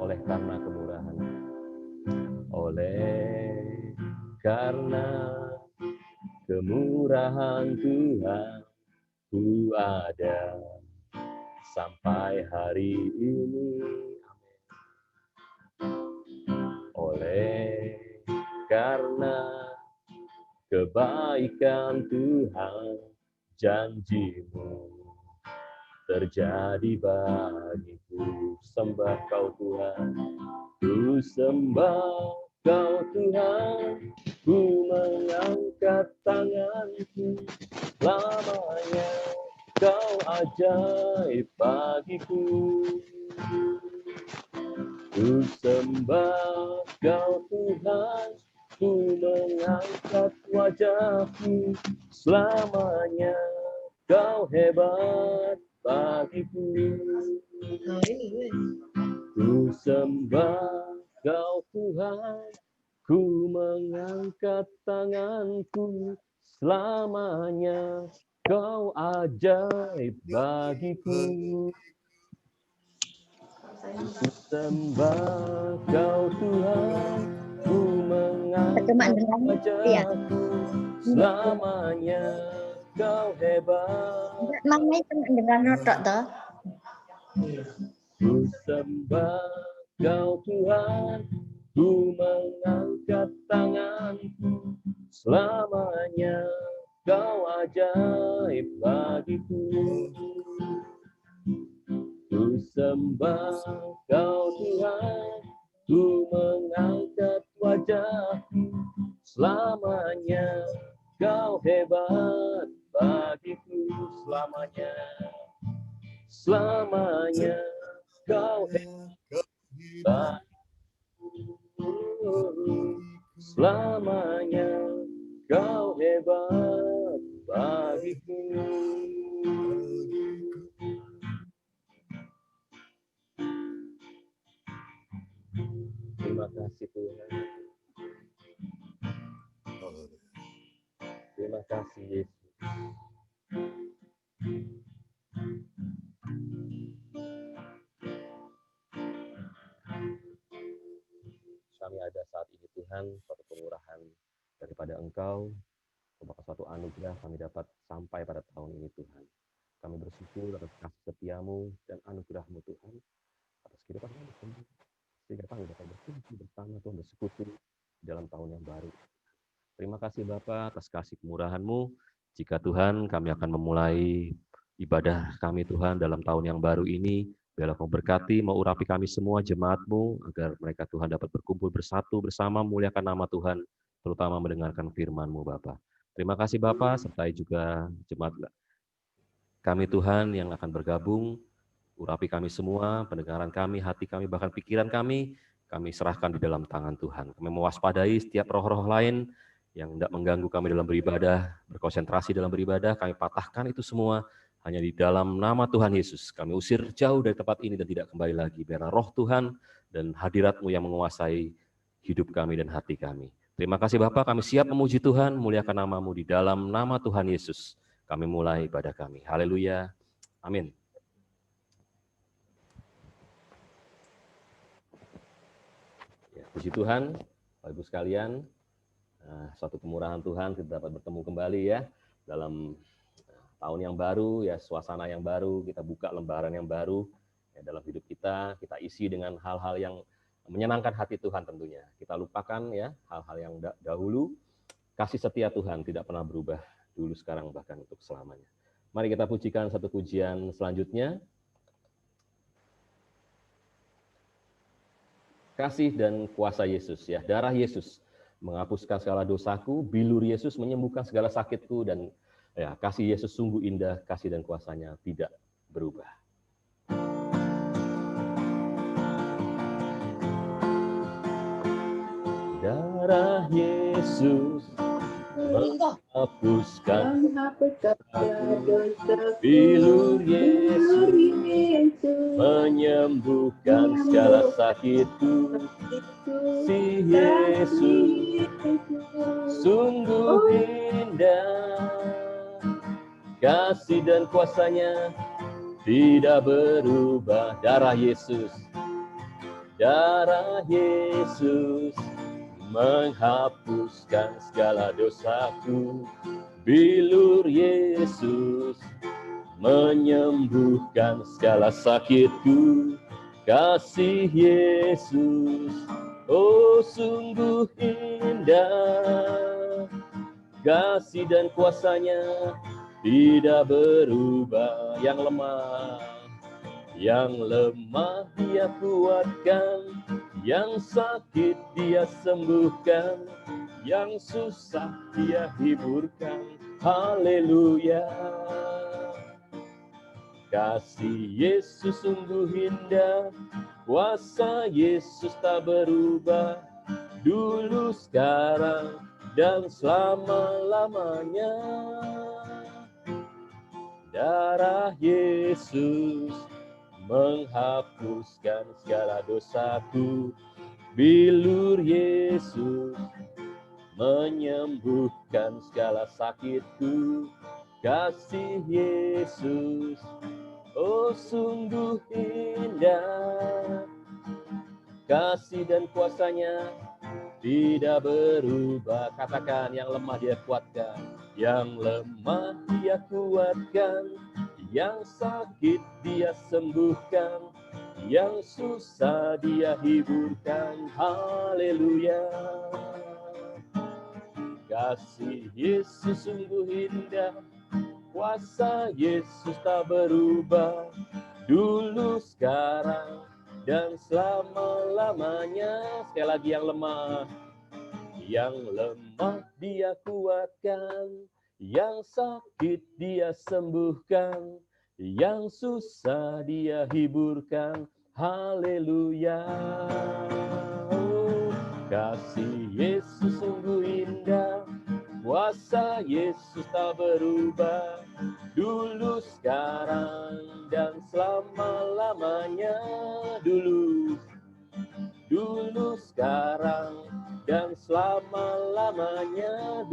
oleh karena kemurahan, oleh karena kemurahan Tuhan, ku ada sampai hari ini. Oleh karena kebaikan Tuhan, janji-Mu terjadi bagiku. Sembah Kau Tuhan, ku sembah Kau Tuhan, ku mengangkat tanganku. Lamanya Kau ajaib bagiku. Ku sembah Kau Tuhan, ku mengangkat wajahku. Selamanya Kau hebat bagiku. Ku sembah Kau Tuhan, ku mengangkat tanganku. Selamanya Kau ajaib bagiku. Ku sembah Kau Tuhan, ku mengangkat wajahku. Selamanya Kau hebat. Ku sembah Kau Tuhan, ku mengangkat tanganku. Selamanya Kau ajaib bagiku. Ku sembah Kau Tuhan, ku mengangkat wajahku. Selamanya Kau hebat bagiku. Selamanya, selamanya Kau hebat bagiku. Selamanya Kau hebat bagiku. Terima kasih Tuhan. Terima kasih Yesus. Kami ada saat ini Tuhan, suatu kemurahan daripada Engkau, sebagai suatu anugerah kami dapat sampai pada tahun ini Tuhan. Kami bersyukur atas kasih setiamu dan anugerahmu Tuhan, atas kehidupan kami sendiri, sehingga kami dapat berkumpul bersama Tuhan, bersekutu dalam tahun yang baru. Terima kasih Bapa atas kasih kemurahan-Mu. Jika Tuhan kami akan memulai ibadah kami Tuhan dalam tahun yang baru ini, biarlah Kau berkati, mau urapi kami semua jemaat-Mu, agar mereka Tuhan dapat berkumpul bersatu bersama, muliakan nama Tuhan, terutama mendengarkan firman-Mu Bapa. Terima kasih Bapa, sertai juga jemaat kami Tuhan yang akan bergabung, urapi kami semua, pendengaran kami, hati kami, bahkan pikiran kami serahkan di dalam tangan Tuhan. Kami mewaspadai setiap roh-roh lain yang tidak mengganggu kami dalam beribadah, berkonsentrasi dalam beribadah, kami patahkan itu semua hanya di dalam nama Tuhan Yesus. Kami usir jauh dari tempat ini dan tidak kembali lagi. Biarlah roh Tuhan dan hadirat-Mu yang menguasai hidup kami dan hati kami. Terima kasih Bapak, kami siap memuji Tuhan, muliakan nama-Mu di dalam nama Tuhan Yesus. Kami mulai ibadah kami. Haleluya. Amin. Ya, puji Tuhan, Bapak Ibu sekalian, suatu kemurahan Tuhan kita dapat bertemu kembali ya dalam tahun yang baru, ya suasana yang baru, kita buka lembaran yang baru ya, dalam hidup kita isi dengan hal-hal yang menyenangkan hati Tuhan tentunya. Kita lupakan ya hal-hal yang dahulu, kasih setia Tuhan tidak pernah berubah dulu, sekarang, bahkan untuk selamanya. Mari kita pujikan satu pujian selanjutnya. Kasih dan kuasa Yesus ya, darah Yesus menghapuskan segala dosaku, bilur Yesus menyembuhkan segala sakitku, dan ya kasih Yesus sungguh indah, kasih dan kuasanya tidak berubah. Darah Yesus menghapuskan bilur Yesus menyembuhkan segala sakitku. Si Yesus sungguh indah, kasih dan kuasanya tidak berubah. Darah Yesus, Darah Yesus menghapuskan segala dosaku. Bilur Yesus menyembuhkan segala sakitku. Kasih Yesus, oh sungguh indah. Kasih dan kuasanya tidak berubah. Yang lemah dia kuatkan, yang sakit dia sembuhkan, yang susah dia hiburkan. Haleluya. Kasih Yesus sungguh indah, kuasa Yesus tak berubah, dulu, sekarang, dan selama-lamanya. Darah Yesus menghapuskan segala dosaku. Bilur Yesus menyembuhkan segala sakitku. Kasih Yesus, oh sungguh indah. Kasih dan kuasanya tidak berubah. Katakan, yang lemah dia kuatkan, yang lemah dia kuatkan, yang sakit dia sembuhkan, yang susah dia hiburkan. Haleluya. Kasih Yesus sungguh indah, kuasa Yesus tak berubah, dulu, sekarang, dan selama-lamanya. Sekali lagi, yang lemah dia kuatkan, yang sakit dia sembuhkan, yang susah dia hiburkan. Haleluya. Kasih Yesus sungguh indah, kuasa Yesus tak berubah, dulu, sekarang, dan selama-lamanya. Dulu, sekarang, dan selama-lamanya.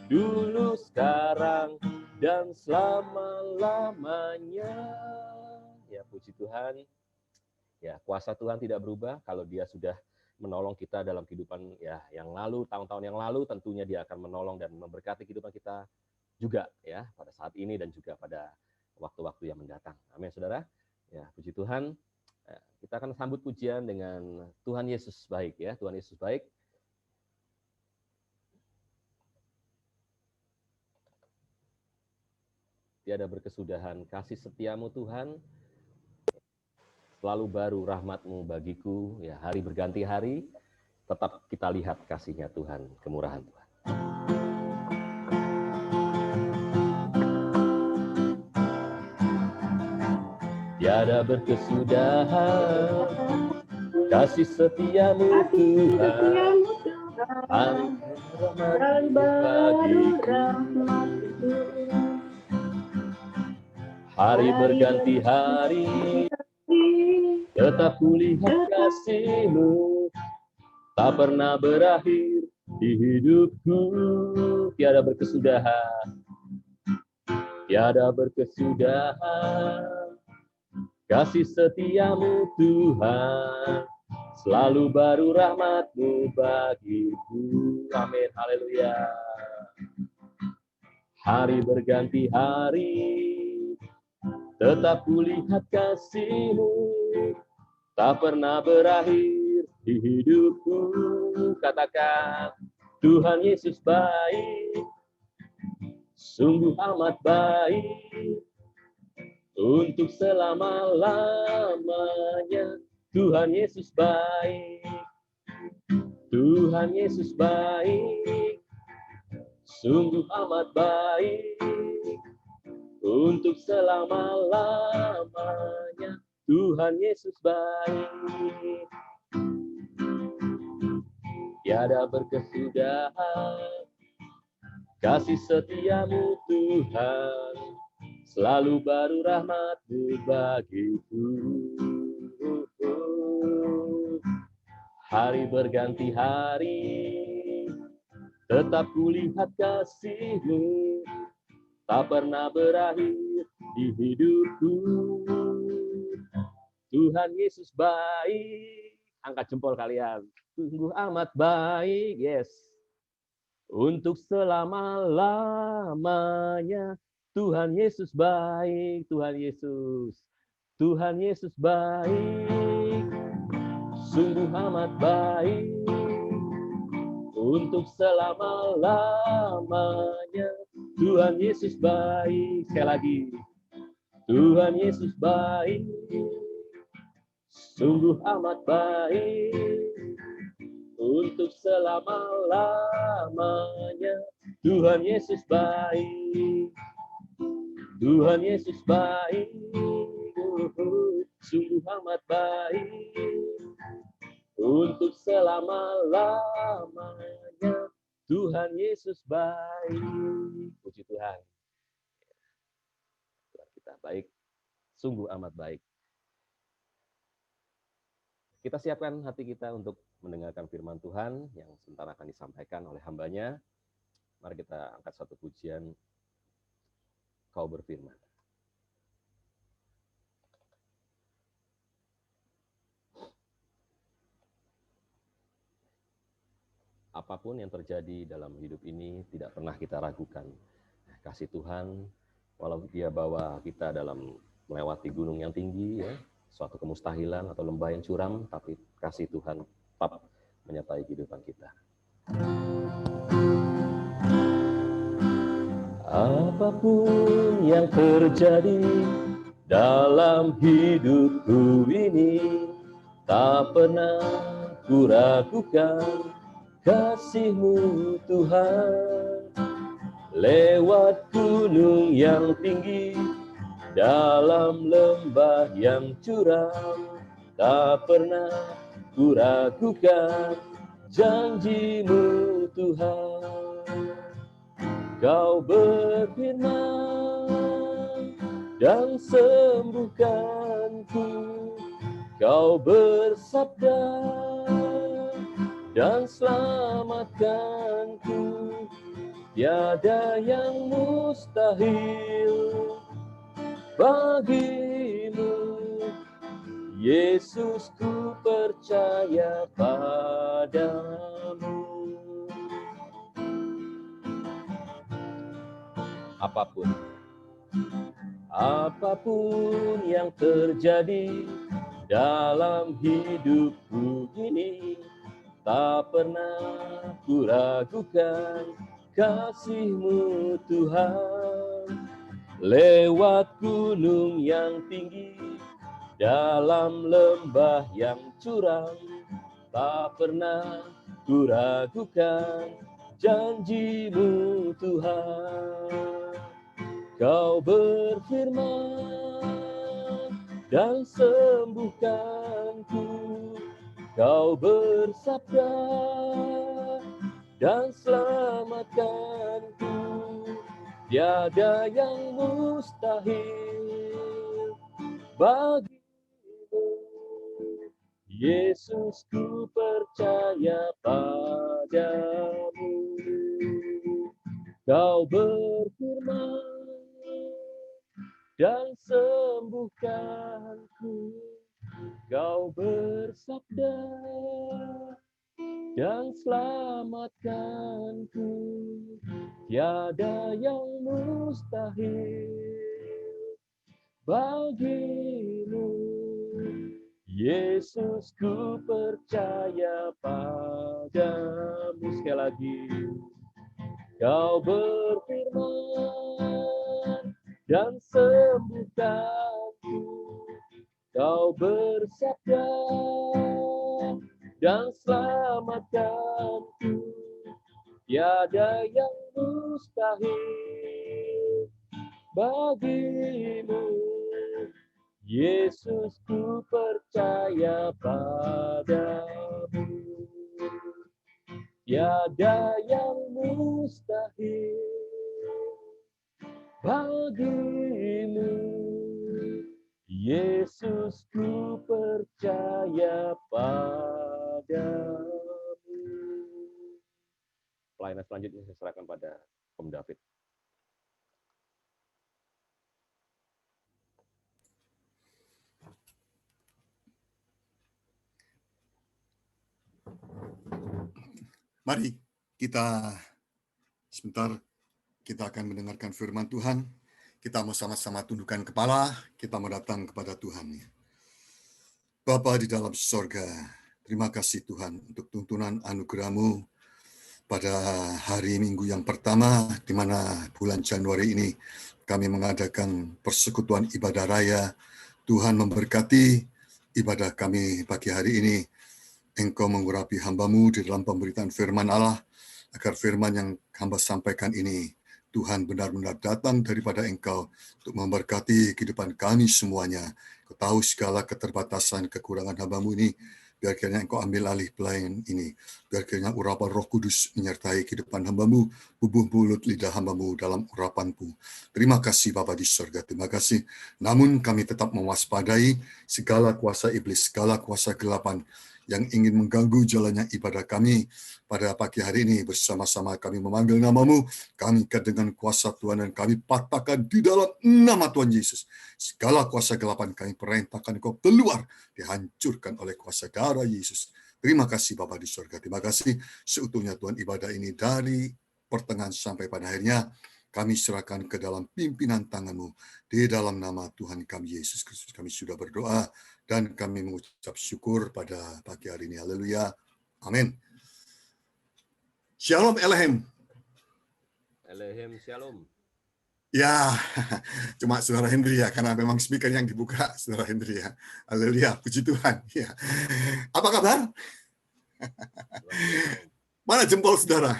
Dulu, sekarang, dan selama-lamanya. Ya, puji Tuhan. Ya, kuasa Tuhan tidak berubah. Kalau dia sudah menolong kita dalam kehidupan ya yang lalu, tahun-tahun yang lalu, tentunya dia akan menolong dan memberkati kehidupan kita juga ya pada saat ini dan juga pada waktu-waktu yang mendatang. Amin, saudara. Ya, puji Tuhan. Kita akan sambut pujian dengan Tuhan Yesus baik ya. Tuhan Yesus baik. Tiada berkesudahan kasih setiamu Tuhan. Selalu baru rahmat-Mu bagiku, ya hari berganti hari, tetap kita lihat kasih-Nya Tuhan, kemurahan Tuhan. Tiada berkesudahan kasih setiamu Tuhan, dan baru rahmat-Mu. Hari berganti hari, tetap kulihat kasih-Mu, tak pernah berakhir di hidupku. Tiada berkesudahan, tiada berkesudahan kasih setiamu Tuhan, selalu baru rahmat-Mu bagiku. Amin, haleluya. Hari berganti hari, tetap kulihat kasih-Mu, tak pernah berakhir di hidupku. Katakan, Tuhan Yesus baik, sungguh amat baik, untuk selama-lamanya. Tuhan Yesus baik, Tuhan Yesus baik, sungguh amat baik, untuk selama-lamanya. Tuhan Yesus baik. Tiada berkesudahan kasih setiamu Tuhan, selalu baru rahmat-Mu bagiku. Hari berganti hari, tetap kulihat kasih-Mu, tak pernah berakhir di hidupku. Tuhan Yesus baik. Angkat jempol kalian. Sungguh amat baik. Yes. Untuk selama-lamanya. Tuhan Yesus baik. Tuhan Yesus. Tuhan Yesus baik. Sungguh amat baik. Untuk selama-lamanya. Tuhan Yesus baik. Sekali lagi. Tuhan Yesus baik. Sungguh amat baik untuk selama-lamanya. Tuhan Yesus baik. Tuhan Yesus baik. Sungguh amat baik untuk selama-lamanya. Tuhan Yesus baik. Puji Tuhan. Tuhan kita baik. Sungguh amat baik. Kita siapkan hati kita untuk mendengarkan firman Tuhan yang sebentar akan disampaikan oleh hambanya. Mari kita angkat satu pujian, Kau berfirman. Apapun yang terjadi dalam hidup ini tidak pernah kita ragukan. Kasih Tuhan, walau dia bawa kita dalam melewati gunung yang tinggi, ya, suatu kemustahilan atau lembah yang curam, tapi kasih Tuhan tetap menyertai kehidupan kita. Apapun yang terjadi dalam hidupku ini, tak pernah kuragukan kasih-Mu Tuhan. Lewat gunung yang tinggi, dalam lembah yang curam, tak pernah kuragukan janji-Mu Tuhan. Kau berfirman dan sembuhkanku, Kau bersabda dan selamatkanku. Tiada yang mustahil bagimu, Yesus, ku percaya padamu. Apapun yang terjadi dalam hidupku ini, tak pernah kuragukan kasih-Mu Tuhan. Lewat gunung yang tinggi, dalam lembah yang curam, tak pernah kuragukan janji-Mu Tuhan. Kau berfirman dan sembuhkanku, Kau bersabda dan selamatkanku. Tiada yang mustahil bagimu, Yesus, ku percaya padamu. Kau berfirman dan sembuhkanku, Kau bersabda dan selamatkanku. Tiada yang mustahil bagimu, Yesus, ku percaya padamu. Sekali lagi. Kau berfirman dan sembuhkanku, Kau bersabda dan selamatkanku. Tiada yang mustahil bagimu, Yesus, ku percaya padamu. Tiada yang mustahil bagimu, Yesus, ku percaya padamu. Pelayanan selanjutnya saya serahkan pada Om David. Mari kita sebentar, kita akan mendengarkan firman Tuhan. Kita mau sama-sama tundukkan kepala, kita mau datang kepada Tuhan. Bapa di dalam sorga, terima kasih Tuhan untuk tuntunan anugerah-Mu pada hari Minggu yang pertama, di mana bulan Januari ini kami mengadakan persekutuan ibadah raya. Tuhan memberkati ibadah kami pagi hari ini. Engkau mengurapi hamba-Mu di dalam pemberitaan firman Allah, agar firman yang hamba sampaikan ini, Tuhan benar-benar datang daripada Engkau untuk memberkati kehidupan kami semuanya. Kau tahu segala keterbatasan, kekurangan hamba-Mu ini, biar kiranya Engkau ambil alih pelayanan ini. Biar kiranya urapan Roh Kudus menyertai kehidupan hamba-Mu, bubuh mulut lidah hamba-Mu dalam urapan-Mu. Terima kasih Bapa di surga, terima kasih. Namun kami tetap mewaspadai segala kuasa iblis, segala kuasa gelapan yang ingin mengganggu jalannya ibadah kami pada pagi hari ini. Bersama-sama kami memanggil nama-Mu, kami dengan kuasa Tuhan, dan kami patahkan di dalam nama Tuhan Yesus. Segala kuasa gelapan kami perintahkan Kau keluar, dihancurkan oleh kuasa darah Yesus. Terima kasih Bapa di surga, terima kasih seutuhnya Tuhan ibadah ini dari pertengahan sampai pada akhirnya. Kami serahkan ke dalam pimpinan tangan-Mu. Di dalam nama Tuhan kami Yesus Kristus kami sudah berdoa, dan kami mengucap syukur pada pagi hari ini. Haleluya. Amin. Shalom Elohim. Elohim Shalom. Ya, cuma Saudara Hendri ya, karena memang speaker yang dibuka Saudara Hendri ya. Haleluya, puji Tuhan. Ya. Apa kabar? Mana jempol saudara?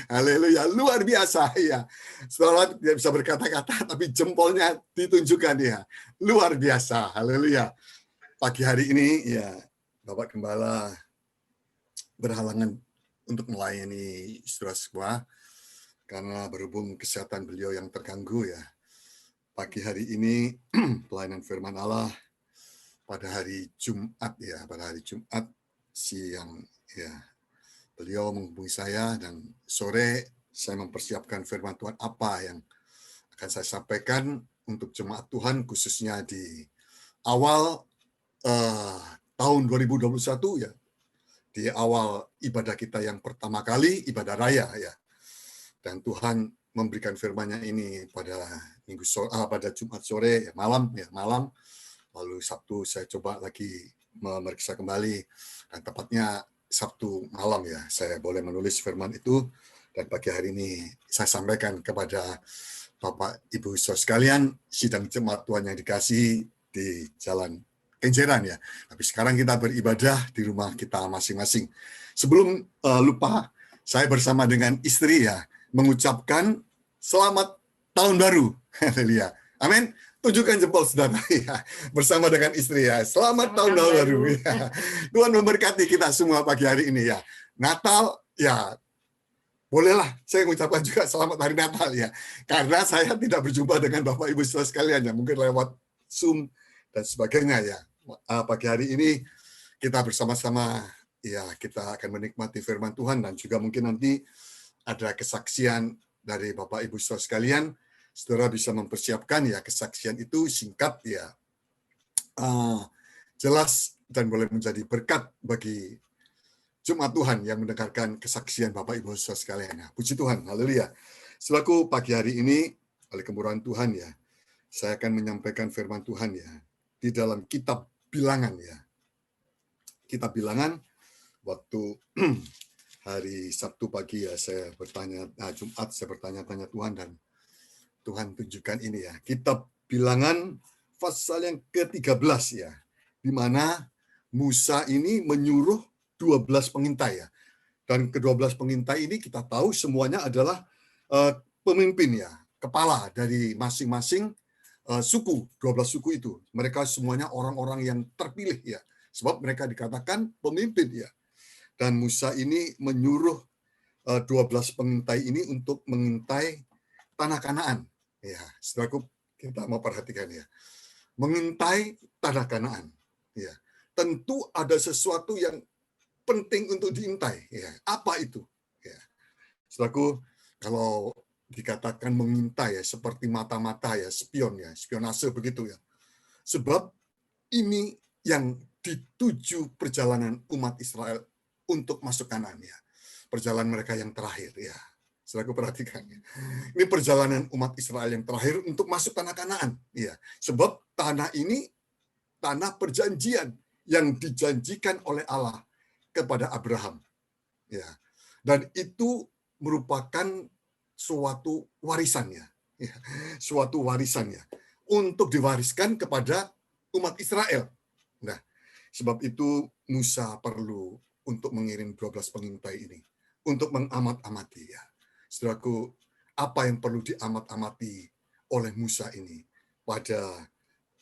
Haleluya, luar biasa ya. Saudara tidak bisa berkata-kata, tapi jempolnya ditunjukkan ya. Luar biasa, haleluya. Pagi hari ini ya, Bapak Gembala berhalangan untuk melayani saudara semua, karena berhubung kesehatan beliau yang terganggu ya. Pagi hari ini pelayanan firman Allah pada hari Jumat ya, pada hari Jumat siang ya. Beliau menghubungi saya, dan sore saya mempersiapkan firman Tuhan apa yang akan saya sampaikan untuk jemaat Tuhan, khususnya di awal tahun 2021 ya, di awal ibadah kita yang pertama kali, ibadah raya ya. Dan Tuhan memberikan firman-Nya ini pada minggu sore, pada Jumat sore ya, malam. Lalu Sabtu saya coba lagi memeriksa kembali, dan tepatnya Sabtu malam ya, saya boleh menulis firman itu, dan pagi hari ini saya sampaikan kepada Bapak Ibu Saudara sekalian, sidang jemaat Tuhan yang dikasihi di Jalan Kenjeran ya. Tapi sekarang kita beribadah di rumah kita masing-masing. Sebelum lupa, saya bersama dengan istri ya, mengucapkan selamat tahun baru. Haleluya. Amin. Tunjukkan jempol saudara ya, bersama dengan istri ya. Selamat tahun baru ya. Tuhan memberkati kita semua pagi hari ini ya. Natal ya, bolehlah saya mengucapkan juga selamat hari Natal ya. Karena saya tidak berjumpa dengan Bapak Ibu saudara sekalian ya, mungkin lewat Zoom dan sebagainya ya. Pagi hari ini kita bersama-sama ya, kita akan menikmati firman Tuhan, dan juga mungkin nanti ada kesaksian dari Bapak Ibu saudara sekalian. Saudara bisa mempersiapkan ya kesaksian itu singkat ya, jelas, dan boleh menjadi berkat bagi jemaat Tuhan yang mendengarkan kesaksian Bapak Ibu saudara sekalian. Ya, puji Tuhan, haleluya. Selaku pagi hari ini, oleh kemurahan Tuhan ya, saya akan menyampaikan firman Tuhan ya, di dalam kitab Bilangan ya. Kitab Bilangan, waktu hari Sabtu pagi ya, saya bertanya, Jumat saya bertanya-tanya Tuhan, dan Tuhan tunjukkan ini ya, kitab Bilangan pasal yang ke-13 ya, di mana Musa ini menyuruh 12 pengintai ya. Dan ke-12 pengintai ini kita tahu semuanya adalah pemimpin ya, kepala dari masing-masing suku, 12 suku itu. Mereka semuanya orang-orang yang terpilih ya, sebab mereka dikatakan pemimpin ya. Dan Musa ini menyuruh 12 pengintai ini untuk mengintai tanah Kanaan. Ya, saudaraku, kita mau perhatikan ya. Mengintai tanah Kanaan. Ya, tentu ada sesuatu yang penting untuk diintai. Ya, apa itu? Ya, saudaraku, kalau dikatakan mengintai ya, seperti mata-mata ya, spion ya, spionase begitu ya. Sebab ini yang dituju perjalanan umat Israel, untuk masuk Kanaan ya. Perjalanan mereka yang terakhir ya. Saudaraku perhatikan ya. Ini perjalanan umat Israel yang terakhir untuk masuk tanah Kanaan ya. Sebab tanah ini tanah perjanjian yang dijanjikan oleh Allah kepada Abraham ya. Dan itu merupakan suatu warisannya ya. Suatu warisannya untuk diwariskan kepada umat Israel. Nah, sebab itu Musa perlu untuk mengirim 12 pengintai ini untuk mengamat-amati ya. Saudaraku, apa yang perlu diamat-amati oleh Musa ini pada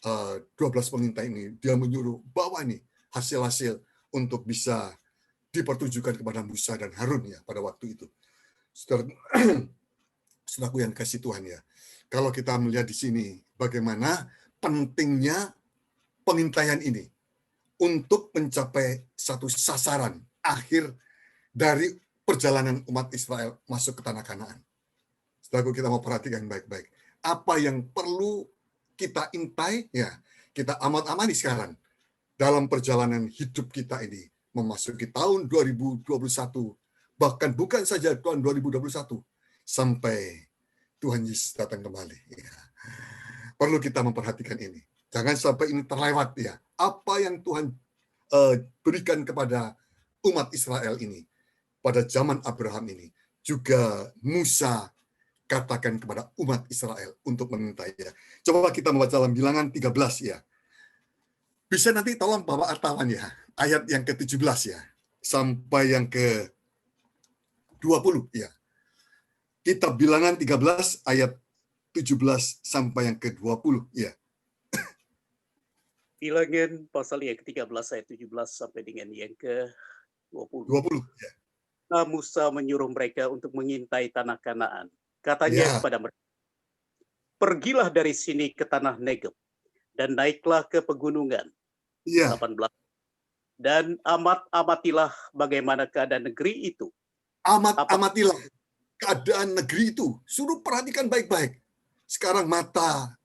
12 pengintai ini? Dia menyuruh bawa nih hasil-hasil untuk bisa dipertunjukkan kepada Musa dan Harun ya pada waktu itu. Saudaraku yang kasih Tuhan ya. Kalau kita melihat di sini bagaimana pentingnya pengintaian ini untuk mencapai satu sasaran akhir dari perjalanan umat Israel masuk ke tanah Kanaan. Saudaraku, kita mau perhatikan baik-baik. Apa yang perlu kita intai, ya kita amat-amati sekarang dalam perjalanan hidup kita ini memasuki tahun 2021, bahkan bukan saja tahun 2021 sampai Tuhan Yesus datang kembali. Ya. Perlu kita memperhatikan ini. Jangan sampai ini terlewat ya. Apa yang Tuhan berikan kepada umat Israel ini pada zaman Abraham ini juga Musa katakan kepada umat Israel untuk mengintai ya. Coba kita membaca dalam Bilangan 13 ya. Bisa nanti tolong bawa artawan ya. Ayat yang ke-17 ya sampai yang ke-20 ya. Kitab Bilangan 13 ayat 17 sampai yang ke-20 ya. Bilangan pasal yang ke-13 ayat 17 sampai dengan yang ke-20. 20 ya. Musa menyuruh mereka untuk mengintai tanah Kanaan. Katanya kepada mereka, pergilah dari sini ke tanah Negeb dan naiklah ke pegunungan. 18. Dan amatilah bagaimana keadaan negeri itu. Amatilah keadaan negeri itu. Suruh perhatikan baik-baik. Sekarang mata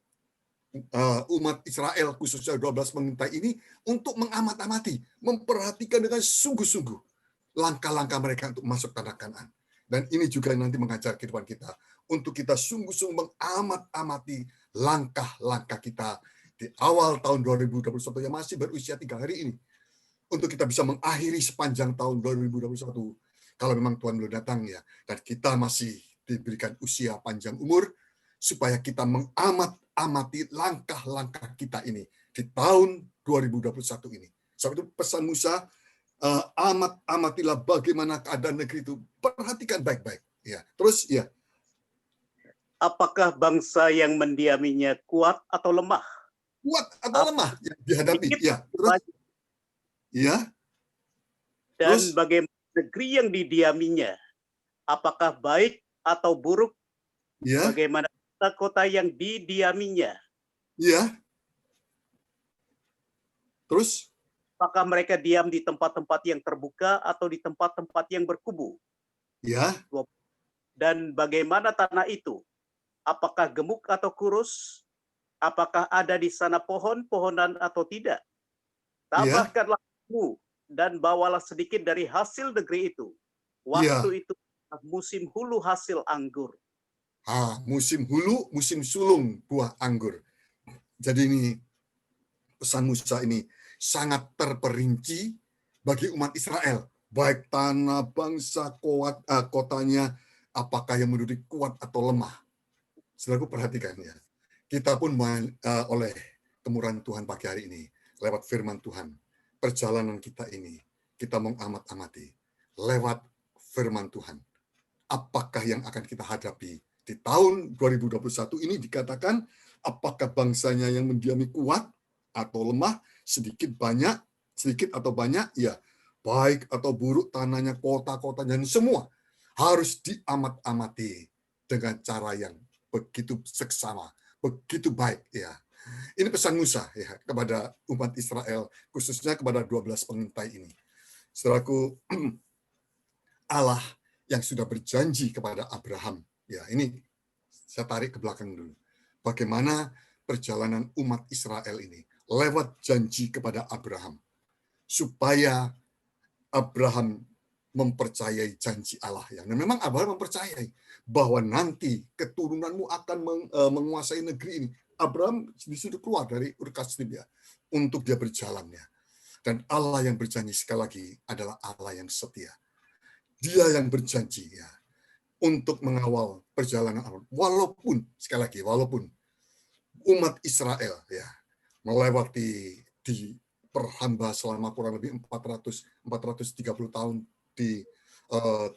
umat Israel, khususnya 12 pengintai ini, untuk mengamat-amati, memperhatikan dengan sungguh-sungguh langkah-langkah mereka untuk masuk tanah Kanaan. Dan ini juga nanti mengajar kehidupan kita, untuk kita sungguh-sungguh mengamat-amati langkah-langkah kita di awal tahun 2021 yang masih berusia 3 hari ini, untuk kita bisa mengakhiri sepanjang tahun 2021, kalau memang Tuhan belum datang ya, dan kita masih diberikan usia panjang umur, supaya kita mengamat-amati langkah-langkah kita ini di tahun 2021 ini. Sebab itu pesan Musa, amatilah bagaimana keadaan negeri itu. Perhatikan baik-baik. Ya. Terus ya. Apakah bangsa yang mendiaminya kuat atau lemah? Kuat atau lemah yang dihadapi. Ya. Terus. Ya. Dan bagaimana negeri yang didiaminya? Apakah baik atau buruk? Ya. Bagaimana kota yang didiaminya? Ya. Terus? Apakah mereka diam di tempat-tempat yang terbuka atau di tempat-tempat yang berkubu? Ya. Dan bagaimana tanah itu? Apakah gemuk atau kurus? Apakah ada di sana pohon-pohonan atau tidak? Tambahkanlah kamu dan bawalah sedikit dari hasil negeri itu. Waktu itu musim hulu hasil anggur. Musim hulu, musim sulung buah anggur. Jadi ini pesan Musa ini sangat terperinci bagi umat Israel. Baik tanah, bangsa, kotanya, apakah yang menduduki kuat atau lemah. Saudaraku perhatikan ya. Kita pun oleh kemurahan Tuhan pagi hari ini, lewat firman Tuhan, perjalanan kita ini, kita mengamat-amati. Lewat firman Tuhan, apakah yang akan kita hadapi di tahun 2021 ini dikatakan, apakah bangsanya yang mendiami kuat atau lemah, sedikit atau banyak, ya baik atau buruk tanahnya, kota-kotanya, semua harus diamat-amati dengan cara yang begitu seksama, begitu baik. Ya, ini pesan Musa ya kepada umat Israel, khususnya kepada 12 pengintai ini. Saudaraku, Allah yang sudah berjanji kepada Abraham. Ya, ini saya tarik ke belakang dulu. Bagaimana perjalanan umat Israel ini lewat janji kepada Abraham. Supaya Abraham mempercayai janji Allah ya. Dan memang Abraham mempercayai bahwa nanti keturunanmu akan menguasai negeri ini. Abraham disuruh keluar dari Ur Kasdim ya, untuk dia berjalan ya. Dan Allah yang berjanji sekali lagi adalah Allah yang setia. Dia yang berjanji ya untuk mengawal perjalanan Abraham. Walaupun sekali lagi walaupun umat Israel ya melewati di perhamba selama kurang lebih 430 tahun di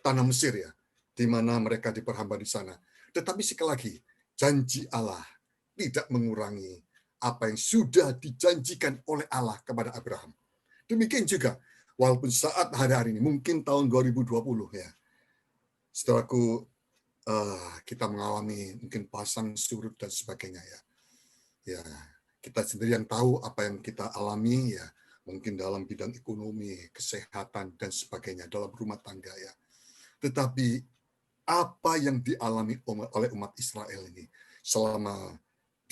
tanah Mesir ya, di mana mereka diperhamba di sana. Tetapi sekali lagi, janji Allah tidak mengurangi apa yang sudah dijanjikan oleh Allah kepada Abraham. Demikian juga, walaupun saat hari-hari ini, mungkin tahun 2020 ya, saudaraku, kita mengalami mungkin pasang surut dan sebagainya ya. Ya, kita sendiri yang tahu apa yang kita alami ya, mungkin dalam bidang ekonomi, kesehatan, dan sebagainya, dalam rumah tangga ya. Tetapi apa yang dialami oleh umat Israel ini selama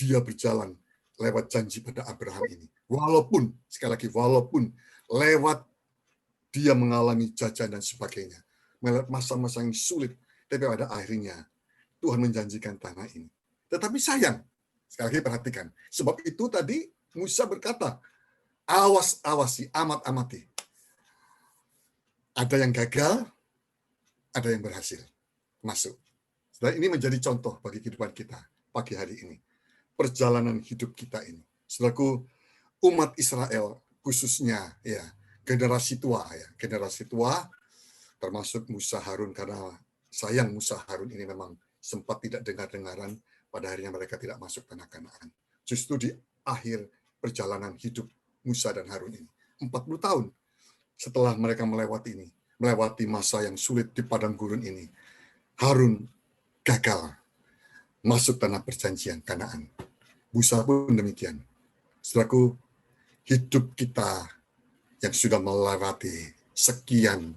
dia berjalan lewat janji pada Abraham ini. Walaupun, sekali lagi, walaupun lewat dia mengalami jajan dan sebagainya, melewati masa-masa yang sulit, tapi pada akhirnya Tuhan menjanjikan tanah ini. Tetapi sayang, sekali lagi perhatikan, sebab itu tadi Musa berkata, awas-awasi, amat-amati. Ada yang gagal, ada yang berhasil masuk. Setelah ini menjadi contoh bagi kehidupan kita pagi hari ini. Perjalanan hidup kita ini. Saudaraku, umat Israel khususnya ya, generasi tua termasuk Musa Harun, karena sayang Musa Harun ini memang sempat tidak dengar-dengaran, pada akhirnya mereka tidak masuk tanah Kanaan. Justru di akhir perjalanan hidup Musa dan Harun ini. 40 tahun setelah mereka melewati masa yang sulit di padang gurun ini, Harun gagal masuk tanah perjanjian Kanaan. Musa pun demikian. Saudaraku, hidup kita yang sudah melewati sekian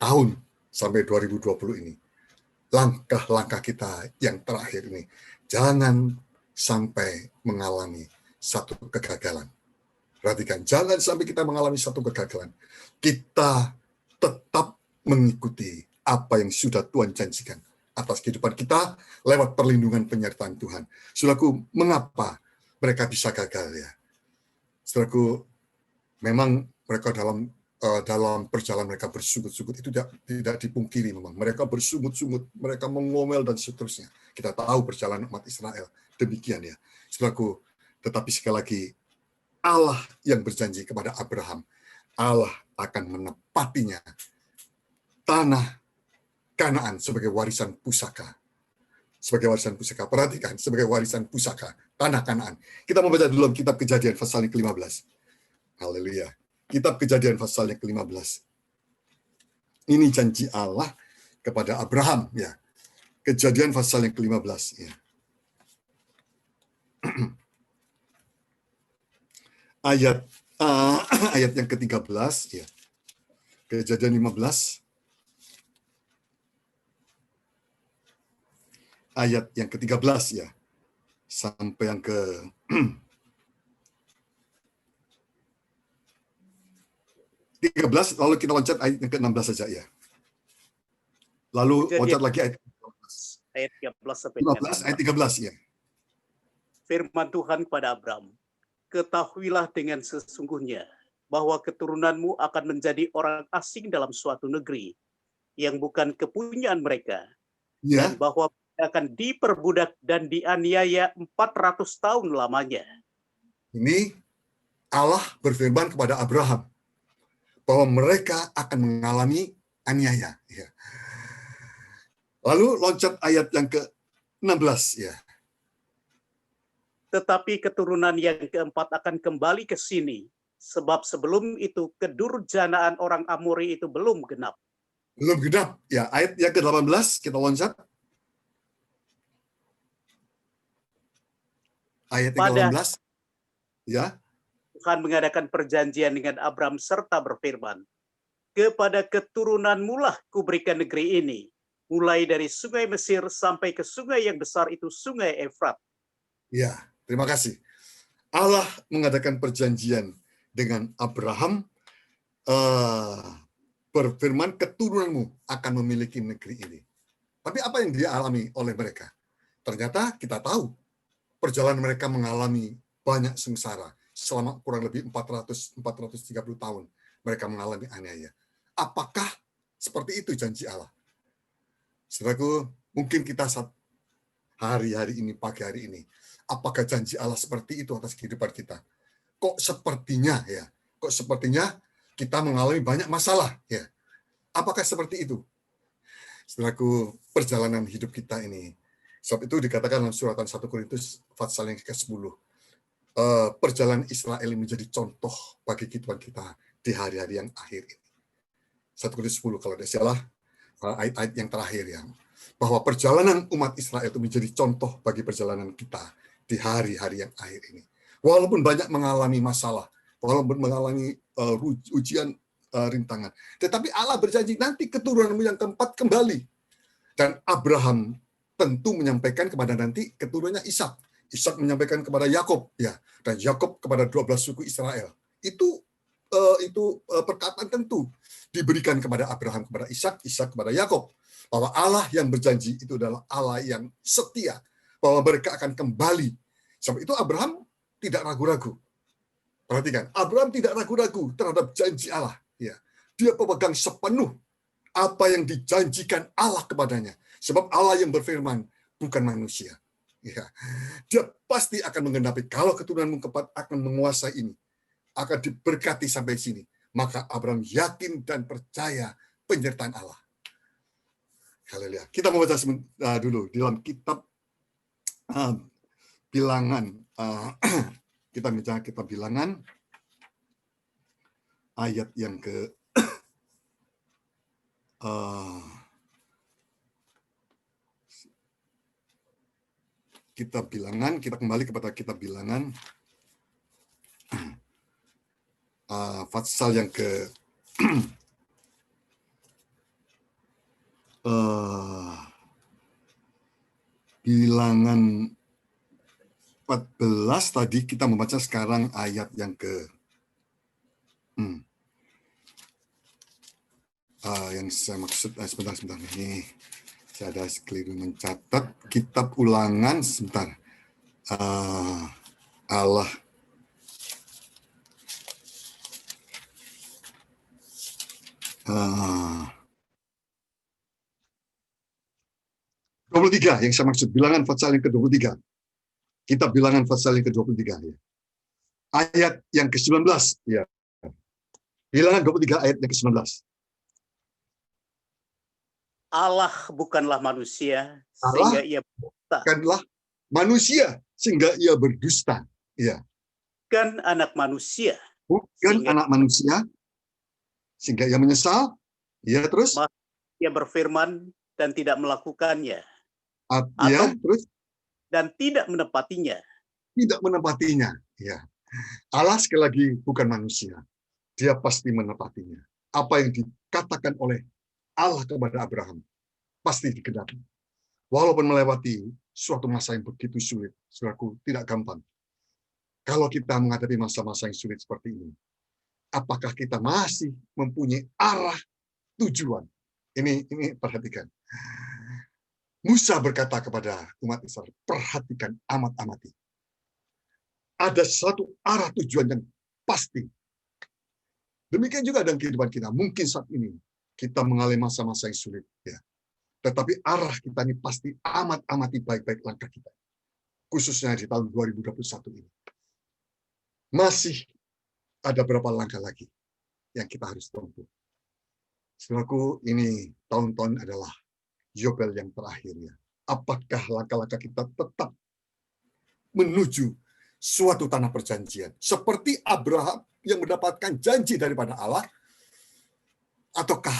tahun sampai 2020 ini, langkah-langkah kita yang terakhir ini, jangan sampai mengalami satu kegagalan. Perhatikan, jangan sampai kita mengalami satu kegagalan. Kita tetap mengikuti apa yang sudah Tuhan janjikan atas kehidupan kita lewat perlindungan penyertaan Tuhan. Saudaraku, mengapa mereka bisa gagal ya? Saudaraku, memang mereka dalam perjalanan mereka bersungut-sungut itu tidak dipungkiri memang. Mereka bersungut-sungut, mereka mengomel dan seterusnya. Kita tahu perjalanan umat Israel demikian ya. Saudaraku, tetapi sekali lagi Allah yang berjanji kepada Abraham, Allah akan menepatinya tanah Kanaan sebagai warisan pusaka. Sebagai warisan pusaka. Perhatikan, sebagai warisan pusaka, tanah Kanaan. Kita membaca dulu kitab Kejadian pasal yang ke-15. Haleluya. Kitab Kejadian pasal yang ke-15. Ini janji Allah kepada Abraham ya. Kejadian pasal yang ke-15 ya. Ayat yang ke-13 ya. Kejadian 15 ayat yang ke-13 ya. Sampai yang ke 13, lalu kita loncat ayat yang ke-16 saja ya. Lalu loncat lagi ayat 13 sampai 15 ayat 13 ya. Firman Tuhan kepada Abraham, ketahuilah dengan sesungguhnya bahwa keturunanmu akan menjadi orang asing dalam suatu negeri yang bukan kepunyaan mereka, Ya. dan bahwa mereka akan diperbudak dan dianiaya 400 tahun lamanya. Ini Allah berfirman kepada Abraham bahwa mereka akan mengalami aniaya. Ya. Lalu loncat ayat yang ke-16 ya. Tetapi keturunan yang keempat akan kembali ke sini, sebab sebelum itu kedurjanaan orang Amori itu belum genap. Belum genap. Ya, ayat yang ke-18 kita loncat. Ayat yang ke-18. Ya. Tuhan mengadakan perjanjian dengan Abraham serta berfirman, kepada keturunanmu lah kuberikan negeri ini, mulai dari sungai Mesir sampai ke sungai yang besar itu sungai Efrat. Ya, terima kasih. Allah mengadakan perjanjian dengan Abraham berfirman, keturunanmu akan memiliki negeri ini. Tapi apa yang dia alami oleh mereka? Ternyata kita tahu, perjalanan mereka mengalami banyak sengsara. Selama kurang lebih 430 tahun, mereka mengalami aniaya. Apakah seperti itu janji Allah? Saudaraku, mungkin kita hari-hari ini, pagi hari ini, apakah janji Allah seperti itu atas kehidupan kita? Kok sepertinya kita mengalami banyak masalah, ya? Apakah seperti itu? Saudaraku, perjalanan hidup kita ini, sebab itu dikatakan dalam suratan 1 Korintus pasal yang ke-10, perjalanan Israel menjadi contoh bagi kehidupan kita di hari-hari yang akhir ini. 1 Korintus 10 kalau tidak salah, ayat-ayat yang terakhir ya, bahwa perjalanan umat Israel itu menjadi contoh bagi perjalanan kita di hari-hari yang akhir ini. Walaupun banyak mengalami masalah, walaupun mengalami ujian, rintangan, tetapi Allah berjanji nanti keturunanmu yang keempat kembali. Dan Abraham tentu menyampaikan kepada nanti keturunannya Ishak. Ishak menyampaikan kepada Yakub, ya, dan Yakub kepada 12 suku Israel. Itu perkataan tentu diberikan kepada Abraham, kepada Ishak, Ishak kepada Yakub, bahwa Allah yang berjanji itu adalah Allah yang setia, bahwa mereka akan kembali. Sebab itu Abraham tidak ragu-ragu. Perhatikan, Abraham tidak ragu-ragu terhadap janji Allah. Ya, dia pemegang sepenuh apa yang dijanjikan Allah kepadanya. Sebab Allah yang berfirman, bukan manusia. Ya, dia pasti akan menggenapi. Kalau keturunanmu keempat akan menguasai ini, akan diberkati sampai sini. Maka Abraham yakin dan percaya penyertaan Allah. Haleluya. Kita membaca dulu di dalam kitab Bilangan. Kita baca kitab Bilangan ayat yang ke kitab Bilangan, kita kembali kepada kitab Bilangan pasal yang ke Bilangan 14 tadi, kita membaca sekarang ayat yang ke yang saya maksud, sebentar ini saya ada keliru mencatat kitab Ulangan sebentar. Allah 23 yang saya maksud, Bilangan pasal yang ke-23. Kitab Bilangan pasal yang ke-23 ya. Ayat yang ke-19 ya. Bilangan 23 ayat yang ke-19. Allah bukanlah manusia sehingga ia berdusta. Bukanlah manusia sehingga ia berdusta. Ya. Bukan anak manusia. Bukan anak manusia sehingga ia menyesal. Ya, terus ia berfirman dan tidak melakukannya. Ya, terus dan tidak menepatinya. Tidak menepatinya. Ya. Allah sekali lagi bukan manusia. Dia pasti menepatinya. Apa yang dikatakan oleh Allah kepada Abraham pasti digenapi. Walaupun melewati suatu masa yang begitu sulit, saudaraku, tidak gampang. Kalau kita menghadapi masa-masa yang sulit seperti ini, apakah kita masih mempunyai arah tujuan? Ini perhatikan. Musa berkata kepada umat Israel, perhatikan amat-amati. Ada satu arah tujuan yang pasti. Demikian juga dalam kehidupan kita. Mungkin saat ini kita mengalami masa-masa yang sulit, ya. Tetapi arah kita ini pasti amat-amati baik-baik langkah kita. Khususnya di tahun 2021 ini. Masih ada berapa langkah lagi yang kita harus tempuh. Saudaraku, ini tahun-tahun adalah Yobel yang terakhir, ya. Apakah langkah-langkah kita tetap menuju suatu tanah perjanjian seperti Abraham yang mendapatkan janji daripada Allah, ataukah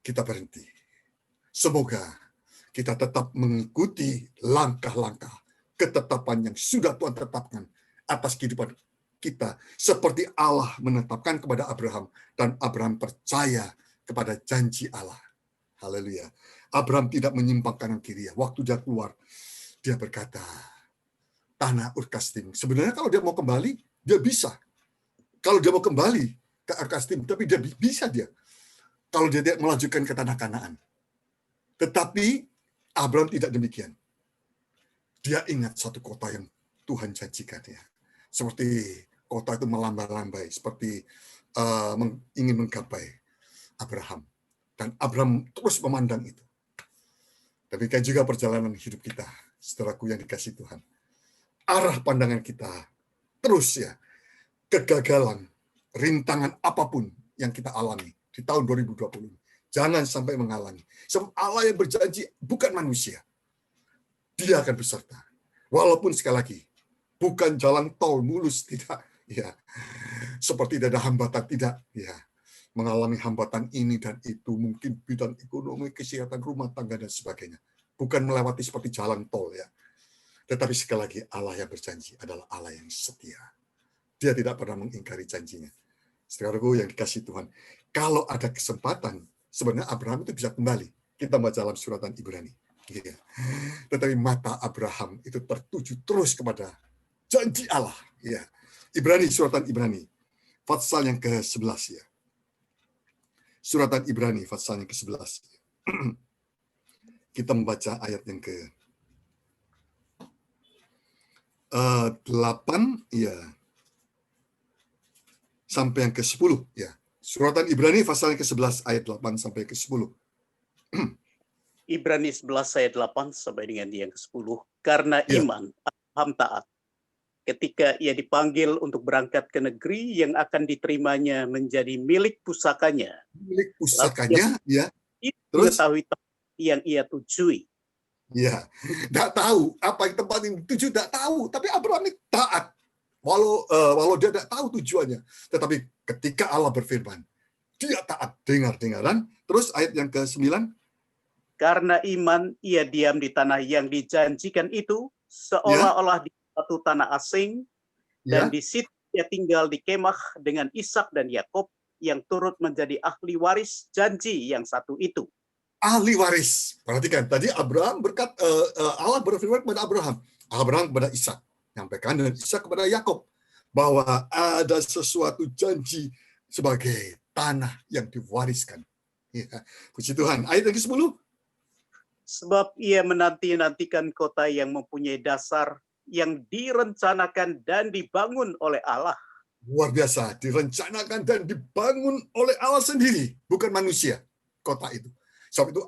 kita berhenti? Semoga kita tetap mengikuti langkah-langkah ketetapan yang sudah Tuhan tetapkan atas kehidupan kita, seperti Allah menetapkan kepada Abraham dan Abraham percaya kepada janji Allah. Haleluya. Abraham tidak menyimpang kanan kiri. Waktu dia keluar, dia berkata, tanah Ur-Kasdim. Sebenarnya kalau dia mau kembali, dia bisa. Kalau dia mau kembali ke Ur-Kasdim, tapi dia bisa dia. kalau dia tidak melanjutkan ke tanah Kanaan. Tetapi Abraham tidak demikian. Dia ingat satu kota yang Tuhan janjikan ya. Seperti kota itu melambai-lambai, seperti ingin menggapai Abraham. Dan Abraham terus memandang itu. Demikian juga perjalanan hidup kita, saudaraku yang dikasihi Tuhan. Arah pandangan kita terus ya, kegagalan, rintangan apapun yang kita alami di tahun 2020. Jangan sampai menghalangi. Sebab Allah yang berjanji bukan manusia. Dia akan beserta. Walaupun sekali lagi, bukan jalan tol mulus, tidak. Ya, seperti tidak ada hambatan, tidak. Ya, mengalami hambatan ini dan itu, mungkin bidang ekonomi, kesehatan, rumah tangga, dan sebagainya. Bukan melewati seperti jalan tol, ya. Tetapi sekali lagi, Allah yang berjanji adalah Allah yang setia. Dia tidak pernah mengingkari janjinya. Saudaraku yang dikasihi Tuhan, kalau ada kesempatan, sebenarnya Abraham itu bisa kembali. Kita baca dalam suratan Ibrani. Ya. Tetapi mata Abraham itu tertuju terus kepada janji Allah. Ya. Ibrani, suratan Ibrani, pasal yang ke-11 ya. Suratan Ibrani, pasal yang ke-11. Kita membaca ayat yang ke-8 ya. Sampai yang ke-10 ya. Suratan Ibrani pasal yang ke-11 ayat 8 sampai ke-10. Ibrani 11 ayat 8 sampai dengan yang ke-10. Karena Ya. iman, Abraham taat. Ketika ia dipanggil untuk berangkat ke negeri yang akan diterimanya menjadi milik pusakanya. Milik pusakanya, ya. Itu Terus? mengetahui tempat yang ia tujui. Ya, tidak tahu apa yang tempat yang dituju, tidak tahu. Tapi Abraham ini taat. Walau dia tidak tahu tujuannya. Tetapi ketika Allah berfirman, dia taat, dengar-dengaran. Terus ayat yang ke-9. Karena iman, ia diam di tanah yang dijanjikan itu, seolah-olah di suatu tanah asing, dan Ya, di situ ia tinggal di kemah dengan Ishak dan Yakub yang turut menjadi ahli waris janji yang satu itu. ahli waris. Perhatikan, tadi Abraham Allah berfirman kepada Abraham kepada Ishak. Nyampaikan dan Ishak kepada Yakub bahwa ada sesuatu janji sebagai tanah yang diwariskan. Ya, puji Tuhan. Ayat yang ke-10. Sebab ia menanti-nantikan kota yang mempunyai dasar yang direncanakan dan dibangun oleh Allah. Luar biasa, direncanakan dan dibangun oleh Allah sendiri, bukan manusia, kota itu. Sebab itu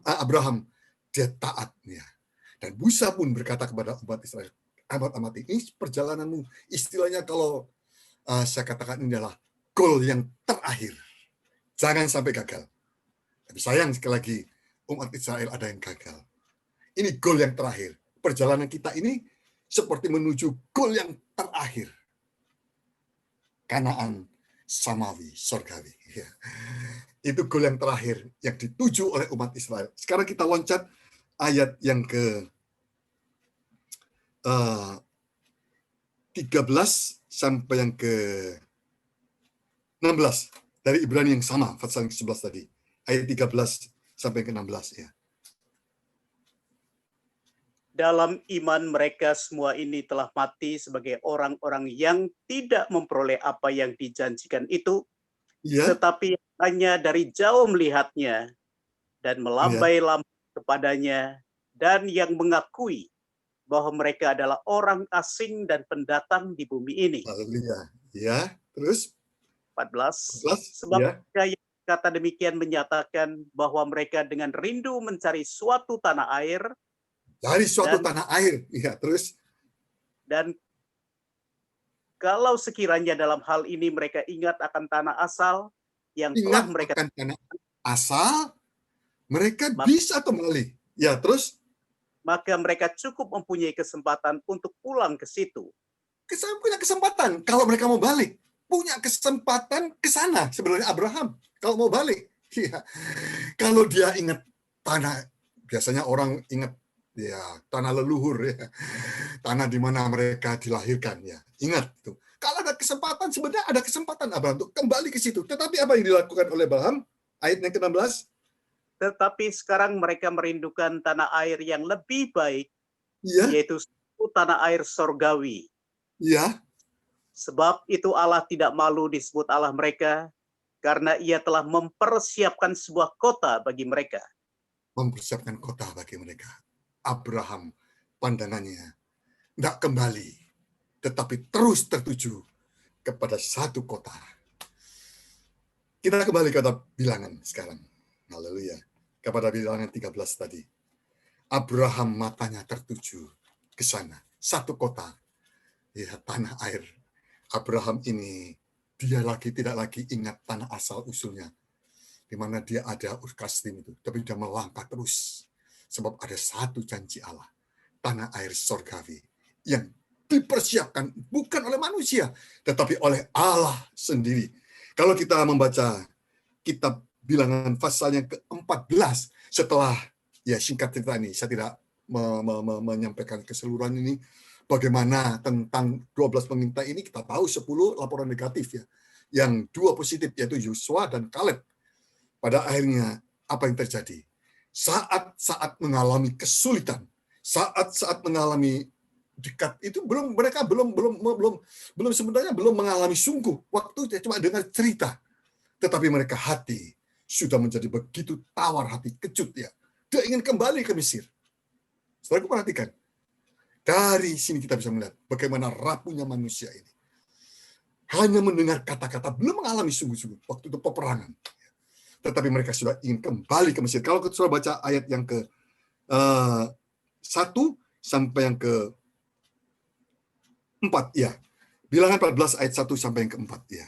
Abraham, dia taat. Ya. Dan Musa pun berkata kepada umat Israel, amat-amat ini perjalananmu, istilahnya kalau saya katakan ini adalah goal yang terakhir. Jangan sampai gagal. Tapi sayang sekali lagi, umat Israel ada yang gagal. Ini goal yang terakhir. Perjalanan kita ini seperti menuju goal yang terakhir. Kanaan Samawi, Sorgawi. Ya. Itu goal yang terakhir yang dituju oleh umat Israel. Sekarang kita loncat ayat yang ke 13 sampai yang ke 16 dari Ibrani yang sama, pasal yang ke-11 tadi. Ayat 13 sampai ke 16 ya. Dalam iman mereka semua ini telah mati sebagai orang-orang yang tidak memperoleh apa yang dijanjikan itu, Ya, tetapi hanya dari jauh melihatnya dan melambai-lambai kepadanya, dan yang mengakui bahwa mereka adalah orang asing dan pendatang di bumi ini. haleluya. Ya, terus 14. 14 Sebab ya. mereka yang kata demikian menyatakan bahwa mereka dengan rindu mencari suatu tanah air, Dari suatu tanah air. Ya, terus dan kalau sekiranya dalam hal ini mereka ingat akan tanah asal yang telah ingat mereka, akan tanah asal, mereka Maka- bisa kembali. Ya, terus maka mereka cukup mempunyai kesempatan untuk pulang ke situ. punya kesempatan kalau mereka mau balik. Punya kesempatan ke sana sebenarnya Abraham kalau mau balik. Ya. Kalau dia ingat tanah, biasanya orang ingat ya tanah leluhur ya. Tanah di mana mereka dilahirkan ya. Ingat itu. Kalau ada kesempatan, sebenarnya ada kesempatan Abraham untuk kembali ke situ. Tetapi apa yang dilakukan oleh Abraham? Ayat yang ke-16. Tetapi sekarang mereka merindukan tanah air yang lebih baik, Iya, yaitu tanah air sorgawi. iya. Sebab itu Allah tidak malu disebut Allah mereka, karena ia telah mempersiapkan sebuah kota bagi mereka. Mempersiapkan kota bagi mereka. Abraham pandangannya tidak kembali, tetapi terus tertuju kepada satu kota. Kita kembali kepada bilangan sekarang. Haleluya. Kepada bilangan 13 tadi. Abraham matanya tertuju ke sana. Satu kota. Ya, tanah air. Abraham ini, dia tidak lagi ingat tanah asal usulnya. Di mana dia ada Ur Kasdim itu. Tapi dia melangkah terus. Sebab ada satu janji Allah. Tanah air sorgawi. Yang dipersiapkan bukan oleh manusia. Tetapi oleh Allah sendiri. Kalau kita membaca kitab bilangan pasal yang ke-14. Setelah, ya singkat cerita ini. Saya tidak menyampaikan keseluruhan ini. Bagaimana tentang 12 pengintai ini, kita tahu 10 laporan negatif ya. Yang 2 positif, yaitu Yosua dan Kaleb. Pada akhirnya, apa yang terjadi? Saat-saat mengalami kesulitan, saat-saat mengalami dekat itu mereka belum sebenarnya belum mengalami sungguh. Waktu cuma dengar cerita. Tetapi mereka hati sudah menjadi begitu tawar hati, kecut ya. Dia ingin kembali ke Mesir. Setelah perhatikan. Dari sini kita bisa melihat bagaimana rapuhnya manusia ini. Hanya mendengar kata-kata, belum mengalami sungguh-sungguh waktu itu peperangan. Tetapi mereka sudah ingin kembali ke Mesir. Kalau kita sudah baca ayat yang ke 1 sampai yang ke 4 ya. Bilangan 14 ayat 1 sampai yang ke-4 ya.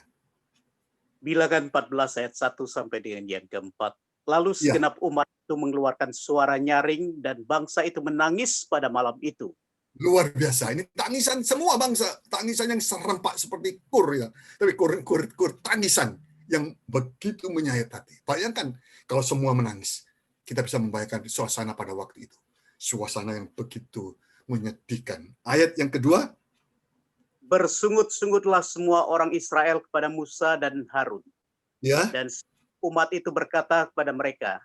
Bilangan 14 ayat 1 sampai dengan yang ke-4. Lalu Ya. segenap umat itu mengeluarkan suara nyaring dan bangsa itu menangis pada malam itu. Luar biasa. Ini tangisan semua bangsa. Tangisan yang serempak seperti kur ya. Tapi kur tangisan yang begitu menyayat hati. Bayangkan kalau semua menangis. Kita bisa membayangkan suasana pada waktu itu. Suasana yang begitu menyedihkan. Ayat yang kedua. Bersungut-sungutlah semua orang Israel kepada Musa dan Harun. Ya. Dan umat itu berkata kepada mereka,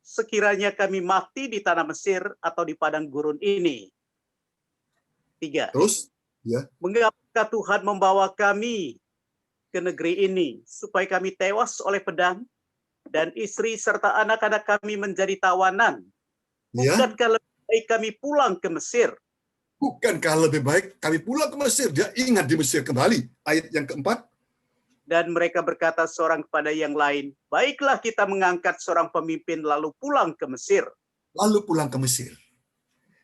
sekiranya kami mati di tanah Mesir atau di padang gurun ini. 3. Terus. Ya. Mengapa Tuhan membawa kami ke negeri ini, supaya kami tewas oleh pedang, dan istri serta anak-anak kami menjadi tawanan? Ya. Bukankah lebih baik kami pulang ke Mesir? Bukankah lebih baik kami pulang ke Mesir? Dia ingat di Mesir kembali. Ayat yang keempat. Dan mereka berkata seorang kepada yang lain, baiklah kita mengangkat seorang pemimpin lalu pulang ke Mesir. Lalu pulang ke Mesir.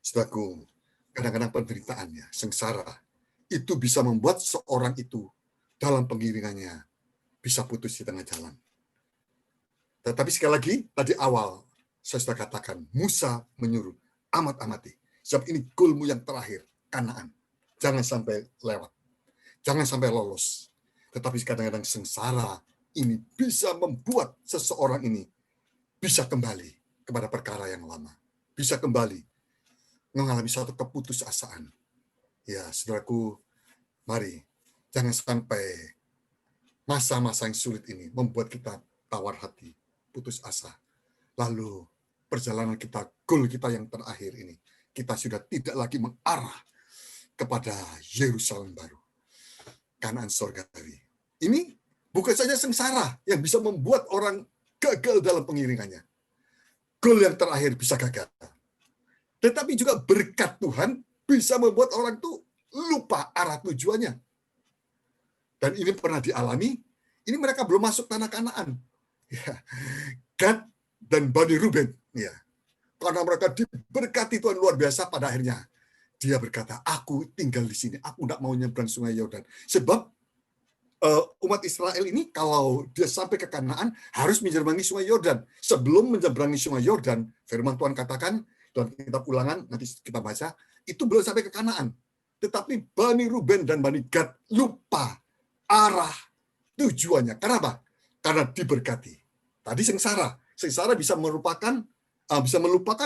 Saudaraku, kadang-kadang penderitaannya, sengsara, itu bisa membuat seorang itu dalam pengiringannya bisa putus di tengah jalan. Tetapi sekali lagi, tadi awal saya sudah katakan, Musa menyuruh, amat-amati. Sebab ini goalmu yang terakhir, Kanaan. Jangan sampai lewat. Jangan sampai lolos. Tetapi kadang-kadang sengsara ini bisa membuat seseorang ini bisa kembali kepada perkara yang lama. Bisa kembali mengalami suatu keputusasaan. Ya, saudaraku, mari jangan sampai masa-masa yang sulit ini membuat kita tawar hati, putus asa. Lalu perjalanan kita, goal kita yang terakhir ini, kita sudah tidak lagi mengarah kepada Yerusalem baru, Kanaan sorgawi. Ini bukan saja sengsara yang bisa membuat orang gagal dalam pengiringannya. Goal yang terakhir bisa gagal. Tetapi juga berkat Tuhan bisa membuat orang itu lupa arah tujuannya. Dan ini pernah dialami, ini mereka belum masuk tanah Kanaan. Ya. Gad dan Bani Ruben. Ya. Karena mereka diberkati Tuhan luar biasa, pada akhirnya dia berkata, aku tinggal di sini, aku tidak mau nyebrang sungai Yordan. Sebab umat Israel ini kalau dia sampai ke Kanaan harus menyeberangi sungai Yordan. Sebelum menyeberangi sungai Yordan, firman Tuhan katakan, dalam kitab Ulangan, nanti kita baca, itu belum sampai ke Kanaan. Tetapi Bani Ruben dan Bani Gad lupa arah tujuannya. Kenapa? Karena diberkati. Tadi sengsara. Sengsara bisa melupakan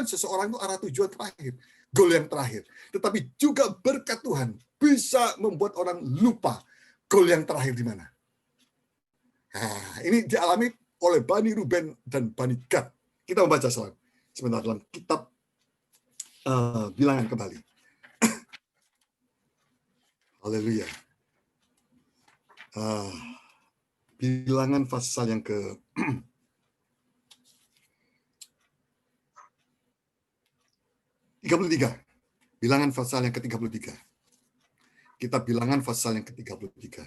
seseorang itu arah tujuan terakhir. Goal yang terakhir. Tetapi juga berkat Tuhan bisa membuat orang lupa goal yang terakhir di mana. Nah, ini dialami oleh Bani Ruben dan Bani Gad. Kita membaca sebentar dalam kitab Bilangan kembali. Haleluya. Bilangan pasal yang ke 33. Bilangan pasal yang ke-33. Kita bilangan pasal yang ke-33.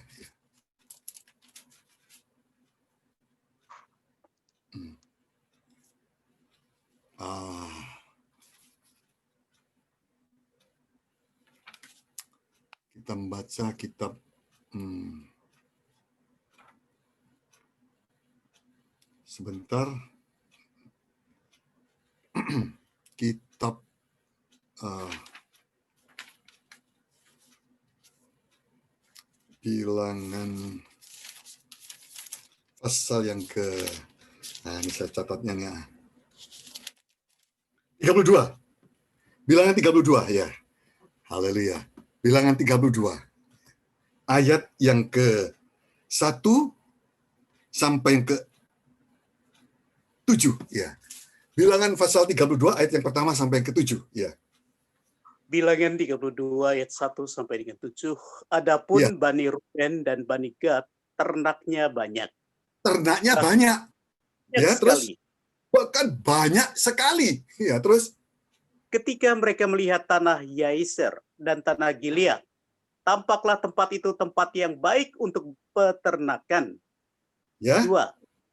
Kita membaca kitab sebentar. Kitab bilangan pasal yang ke, ini saya catatnya nih, 32. Bilangan 32 ya. Haleluya. Bilangan 32. Ayat yang ke 1 sampai yang ke 7 ya. Bilangan pasal 32 ayat yang pertama sampai yang ke-7 ya. Bilangan 32 ayat 1 sampai dengan 7. Adapun Bani Ruben dan Bani Gad, ternaknya banyak. Ternaknya banyak. Ya, terus Sekali. bahkan banyak sekali. Ya, terus Ketika mereka melihat tanah Yaiser dan tanah Gilead, tampaklah tempat itu tempat yang baik untuk peternakan. ya, 2.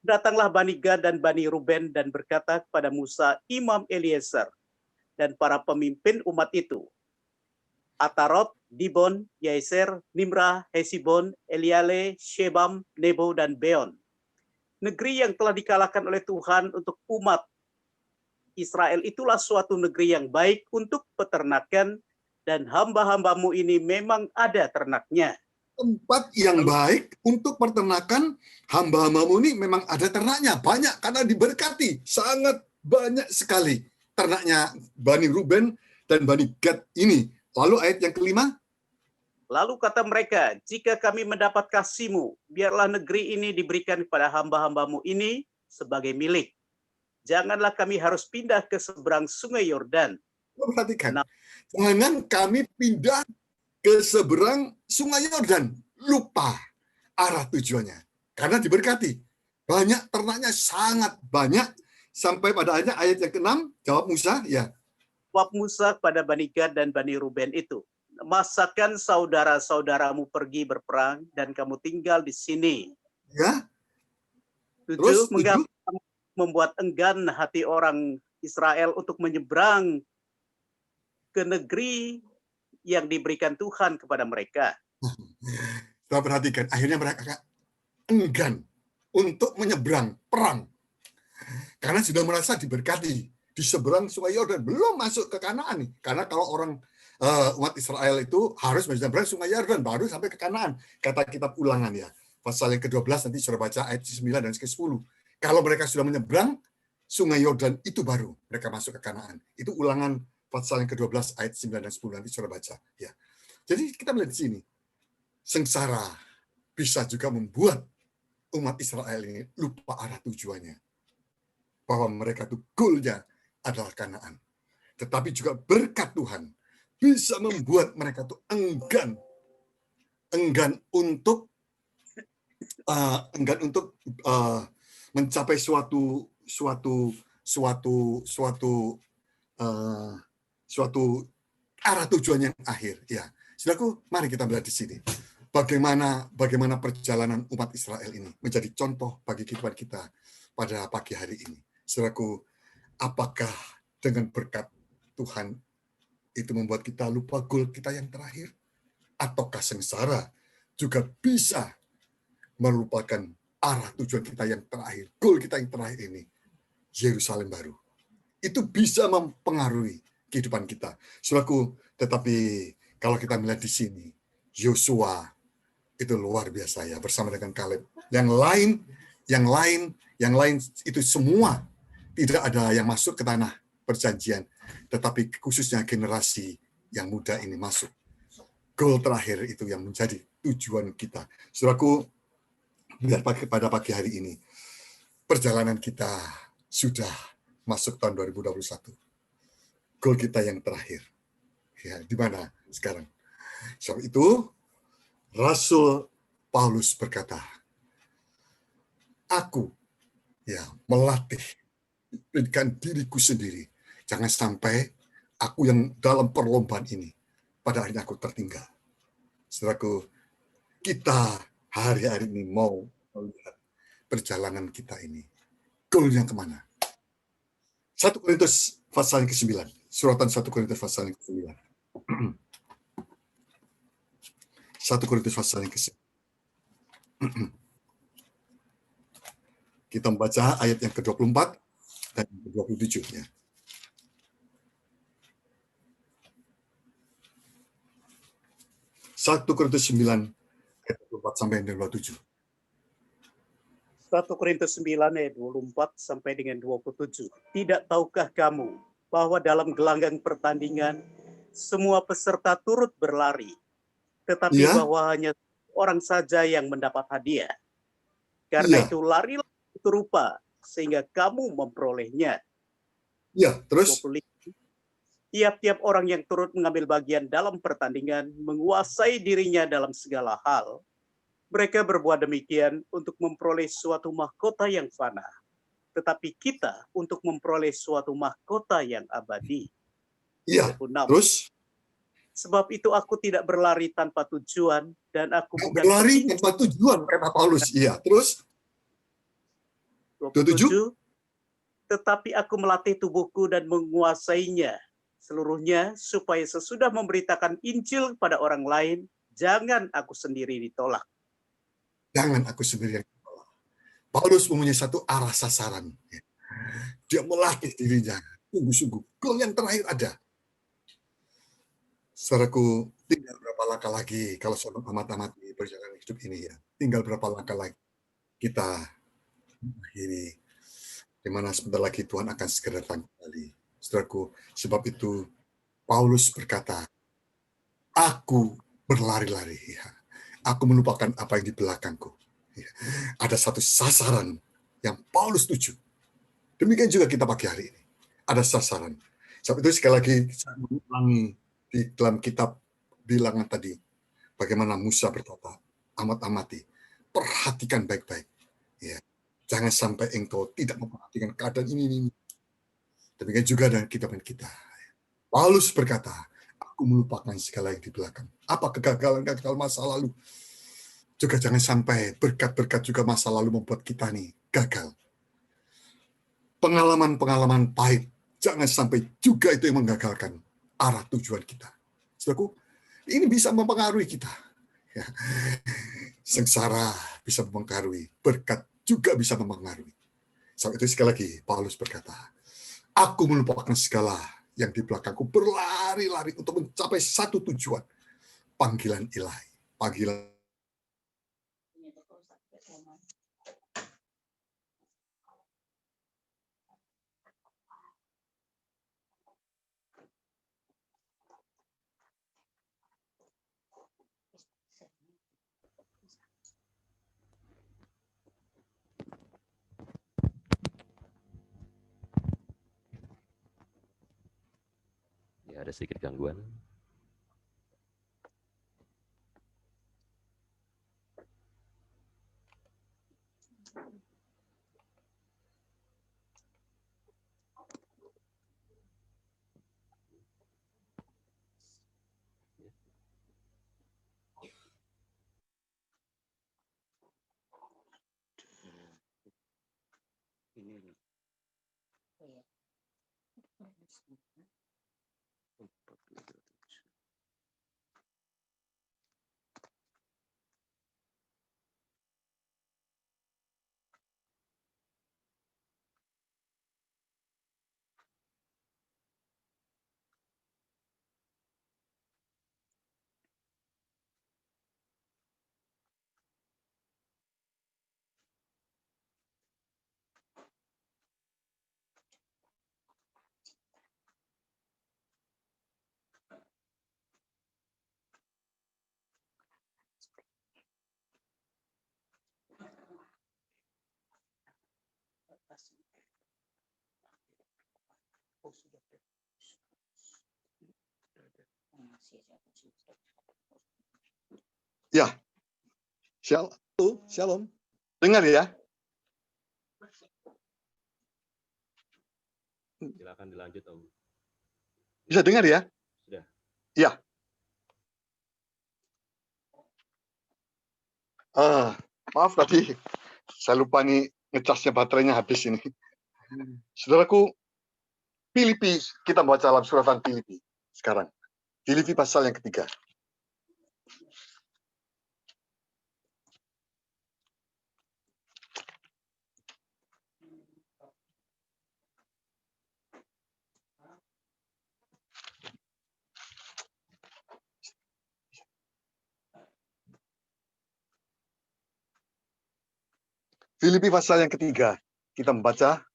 Datanglah Bani Gad dan Bani Ruben dan berkata kepada Musa, Imam Eliezer, dan para pemimpin umat itu, Atarot, Dibon, Yaiser, Nimrah, Hesibon, Eliale, Shebam, Nebo, dan Beon. Negeri yang telah dikalahkan oleh Tuhan untuk umat Israel itulah suatu negeri yang baik untuk peternakan, dan hamba-hambamu ini memang ada ternaknya. tempat yang baik untuk peternakan, hamba-hambamu ini memang ada ternaknya. Banyak karena diberkati. Sangat banyak sekali ternaknya Bani Ruben dan Bani Gad ini. Lalu ayat yang kelima. Lalu kata mereka, jika kami mendapat kasih-Mu, biarlah negeri ini diberikan kepada hamba-hambamu ini sebagai milik. Janganlah kami harus pindah ke seberang sungai Yordan. Perhatikan, jangan kami pindah ke seberang sungai Yordan. Lupa arah tujuannya. Karena diberkati. Banyak ternaknya, sangat banyak. Sampai pada ayat yang ke-6, jawab Musa, ya. Jawab Musa kepada Bani Gad dan Bani Ruben itu, masakan saudara-saudaramu pergi berperang dan kamu tinggal di sini. Ya. 7. Terus, Mengapa membuat enggan hati orang Israel untuk menyeberang ke negeri yang diberikan Tuhan kepada mereka. Kita perhatikan, akhirnya mereka enggan untuk menyeberang perang. Karena sudah merasa diberkati. Di seberang sungai Yordan, belum masuk ke Kanaan nih. Karena kalau orang umat Israel itu harus menyeberang sungai Yordan, baru sampai ke Kanaan. Kata kitab Ulangan ya. Pasal yang ke-12 nanti sudah baca ayat 9 dan ke-10. Kalau mereka sudah menyeberang sungai Yordan, itu baru mereka masuk ke Kanaan. Itu Ulangan pasal yang ke-12 ayat 9 dan 10 nanti sudah baca. Ya. Jadi kita melihat di sini, sengsara bisa juga membuat umat Israel ini lupa arah tujuannya. Bahwa mereka itu goalnya adalah Kanaan. Tetapi juga berkat Tuhan bisa membuat mereka itu enggan untuk mencapai suatu arah tujuan yang akhir. Ya, saudaraku, mari kita melihat di sini bagaimana perjalanan umat Israel ini menjadi contoh bagi kehidupan kita pada pagi hari ini. Saudaraku, apakah dengan berkat Tuhan itu membuat kita lupa goal kita yang terakhir? Ataukah sengsara juga bisa melupakan arah tujuan kita yang terakhir, goal kita yang terakhir ini, Yerusalem baru. Itu bisa mempengaruhi kehidupan kita. Saudaraku, tetapi kalau kita melihat di sini, Yosua itu luar biasa ya, bersama dengan Kaleb. Yang lain itu semua tidak ada yang masuk ke tanah perjanjian, tetapi khususnya generasi yang muda ini masuk. Goal terakhir itu yang menjadi tujuan kita. Saudaraku, pada pagi hari ini, perjalanan kita sudah masuk tahun 2021. Goal kita yang terakhir. Ya, di mana sekarang? Sebab itu, Rasul Paulus berkata, aku melatih dengan diriku sendiri. Jangan sampai aku yang dalam perlombaan ini pada akhirnya aku tertinggal. Saudaraku, kita hari-hari ini mau melihat perjalanan kita ini. Goalnya kemana? 1 Korintus pasal yang ke-9. Suratan 1 Korintus pasal yang ke-9. 1 Korintus pasal yang ke-9. Kita membaca ayat yang ke-24 dan ke-27 ya. 1 Korintus 9 ayat 24 sampai 27. 1 Korintus 9 ayat 24 sampai dengan 27. Tidak tahukah kamu bahwa dalam gelanggang pertandingan semua peserta turut berlari, tetapi bahwa hanya orang saja yang mendapat hadiah. Karena itu larilah serupa sehingga kamu memperolehnya. Terus 25. Tiap-tiap orang yang turut mengambil bagian dalam pertandingan menguasai dirinya dalam segala hal. Mereka berbuat demikian untuk memperoleh suatu mahkota yang fana, tetapi kita untuk memperoleh suatu mahkota yang abadi. Terus? Sebab itu aku tidak berlari tanpa tujuan, dan aku bukan berlari tanpa tujuan, kata Paulus. Terus? 27. Tetapi aku melatih tubuhku dan menguasainya seluruhnya, supaya sesudah memberitakan Injil pada orang lain, jangan aku sendiri ditolak. Jangan aku sendiri yang ditolak. Paulus mempunyai satu arah sasaran. Dia melatih dirinya. Sungguh-sungguh. Goal yang terakhir ada. Saudaraku, tinggal berapa langkah lagi kalau soal amat-amati perjalanan hidup ini ya. Tinggal berapa langkah lagi kita akhiri. Di mana sebentar lagi Tuhan akan segera datang kembali. Saudaraku, sebab itu Paulus berkata, aku berlari-lari. Aku melupakan apa yang di belakangku. Ada satu sasaran yang Paulus tuju. Demikian juga kita pagi hari ini. Ada sasaran. Sebab itu sekali lagi saya mengulangi di dalam kitab bilangan tadi. Bagaimana Musa berkata, amat-amati. Perhatikan baik-baik. Jangan sampai engkau tidak memperhatikan keadaan ini. Demikian juga dengan kehidupan kita. Paulus berkata, aku melupakan segala yang di belakang. Apa kegagalan-kegagalan masa lalu. Juga jangan sampai berkat-berkat juga masa lalu membuat kita nih gagal. Pengalaman-pengalaman pahit, jangan sampai juga itu yang menggagalkan arah tujuan kita. Saudaraku, ini bisa mempengaruhi kita. Sengsara bisa mempengaruhi, berkat juga bisa mempengaruhi. Saat itu sekali lagi, Paulus berkata, aku melupakan segala yang di belakangku, berlari-lari untuk mencapai satu tujuan. Panggilan ilahi. Panggilan ada sedikit gangguan. Ya, shalom. Dengar ya. Silakan dilanjut, Om. Bisa dengar ya? Sudah. Ya. Maaf tadi saya lupa nih ngecasnya, baterainya habis ini. Saudaraku, Filipi, kita baca dalam suratan Filipi sekarang. Filipi pasal yang ketiga. Filipi pasal yang ketiga. Kita membaca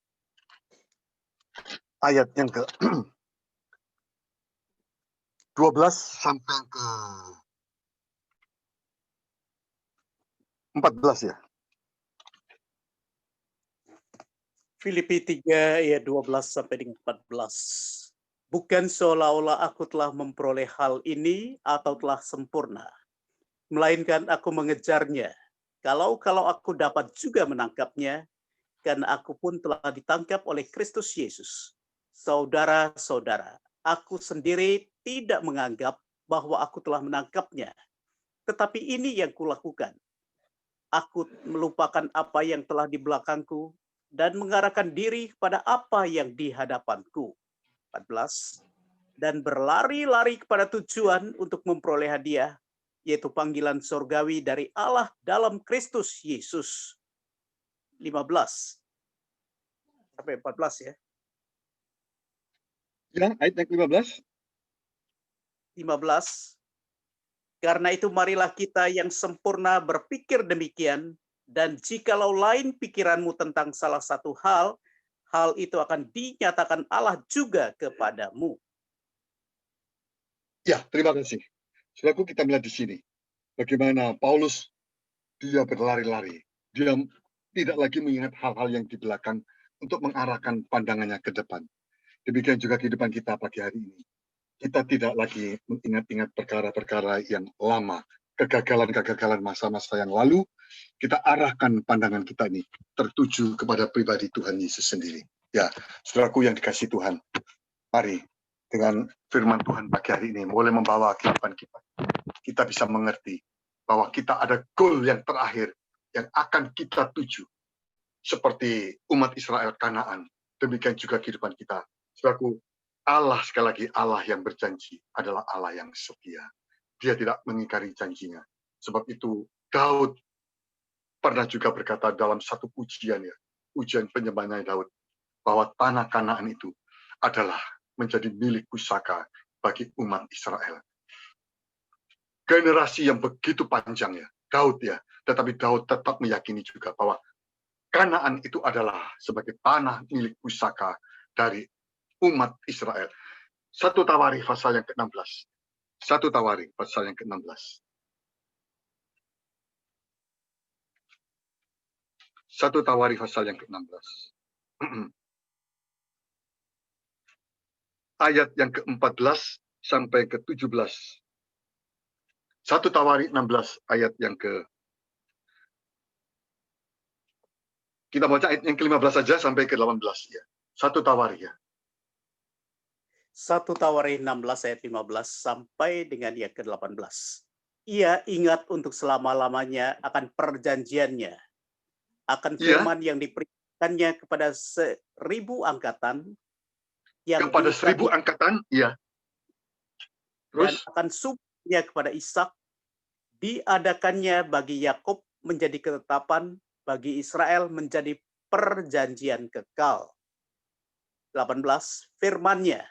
ayat yang ke 12 sampai ke 14 ya. Filipi 3 ayat 12 sampai dengan 14. Bukan seolah-olah aku telah memperoleh hal ini atau telah sempurna, melainkan aku mengejarnya. Kalau aku dapat juga menangkapnya, karena aku pun telah ditangkap oleh Kristus Yesus. Saudara-saudara, aku sendiri tidak menganggap bahwa aku telah menangkapnya. Tetapi ini yang kulakukan. Aku melupakan apa yang telah di belakangku dan mengarahkan diri kepada apa yang di hadapanku. 14. Dan berlari-lari kepada tujuan untuk memperoleh hadiah, yaitu panggilan surgawi dari Allah dalam Kristus Yesus. 15 sampai 14 ya. Ya, ayat yang 15. 15. Karena itu marilah kita yang sempurna berpikir demikian, dan jikalau lain pikiranmu tentang salah satu hal, hal itu akan dinyatakan Allah juga kepadamu. Ya, terima kasih. Saudaraku, kita melihat di sini bagaimana Paulus dia berlari-lari. Dia tidak lagi mengingat hal-hal yang di belakang untuk mengarahkan pandangannya ke depan. Demikian juga kehidupan kita pagi hari ini. Kita tidak lagi mengingat-ingat perkara-perkara yang lama, kegagalan-kegagalan masa-masa yang lalu. Kita arahkan pandangan kita ini tertuju kepada pribadi Tuhan Yesus sendiri. Ya, saudaraku yang dikasihi Tuhan, mari dengan firman Tuhan pagi hari ini boleh membawa kehidupan kita. Kita bisa mengerti bahwa kita ada goal yang terakhir yang akan kita tuju. Seperti umat Israel Kanaan, demikian juga kehidupan kita. Saudaraku, Allah sekali lagi, Allah yang berjanji adalah Allah yang setia. Dia tidak mengingkari janjinya. Sebab itu Daud pernah juga berkata dalam satu pujian ya, ujian penyembahnya Daud, bahwa tanah Kanaan itu adalah menjadi milik pusaka bagi umat Israel. Generasi yang begitu panjang ya, Daud ya, tetapi Daud tetap meyakini juga bahwa Kanaan itu adalah sebagai tanah milik pusaka dari umat Israel. 1 Tawarikh pasal yang ke-16. 1 Tawarikh pasal yang ke-16. 1 Tawarikh pasal yang ke-16. Ayat yang ke-14 sampai ke-17. 1 Tawarikh 16 ayat yang ke Kita baca ayat yang ke-15 saja sampai ke-18 ya. 1 Tawarikh ya. 1 Tawarikh 16 ayat 15 sampai dengan yang ke-18. Ia ingat untuk selama-lamanya akan perjanjiannya, akan firman yang diberikannya kepada 1000 angkatan, yang kepada 1000 angkatan, iya. Dan Terus akan sumpahnya kepada Ishak, diadakannya bagi Yakub menjadi ketetapan, bagi Israel menjadi perjanjian kekal. 18, firman-Nya,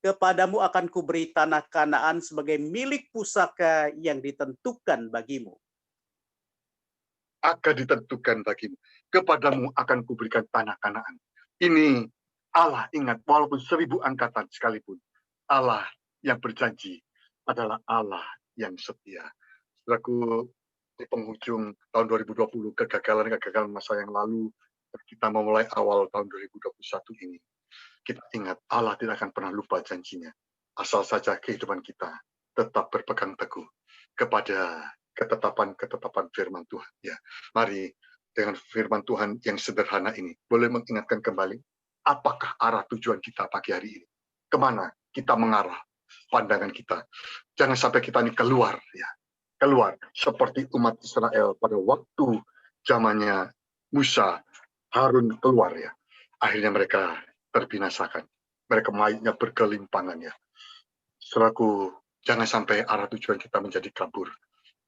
kepadamu akan kuberi tanah Kanaan sebagai milik pusaka yang ditentukan bagimu. Akan ditentukan bagimu. Kepadamu akan kuberikan tanah Kanaan. Ini Allah ingat, walaupun 1000 angkatan sekalipun, Allah yang berjanji adalah Allah yang setia. Saudaraku, di penghujung tahun 2020, kegagalan-kegagalan masa yang lalu, kita memulai awal tahun 2021 ini, kita ingat Allah tidak akan pernah lupa janjinya. Asal saja kehidupan kita tetap berpegang teguh kepada ketetapan-ketetapan firman Tuhan. Ya, mari dengan firman Tuhan yang sederhana ini boleh mengingatkan kembali apakah arah tujuan kita pagi hari ini? Kemana kita mengarah pandangan kita? Jangan sampai kita ini keluar, ya, keluar seperti umat Israel pada waktu zamannya Musa, Harun keluar, ya. Akhirnya mereka terbinasakan. Mereka mayatnya bergelimpangan, ya. Saudaraku, jangan sampai arah tujuan kita menjadi kabur.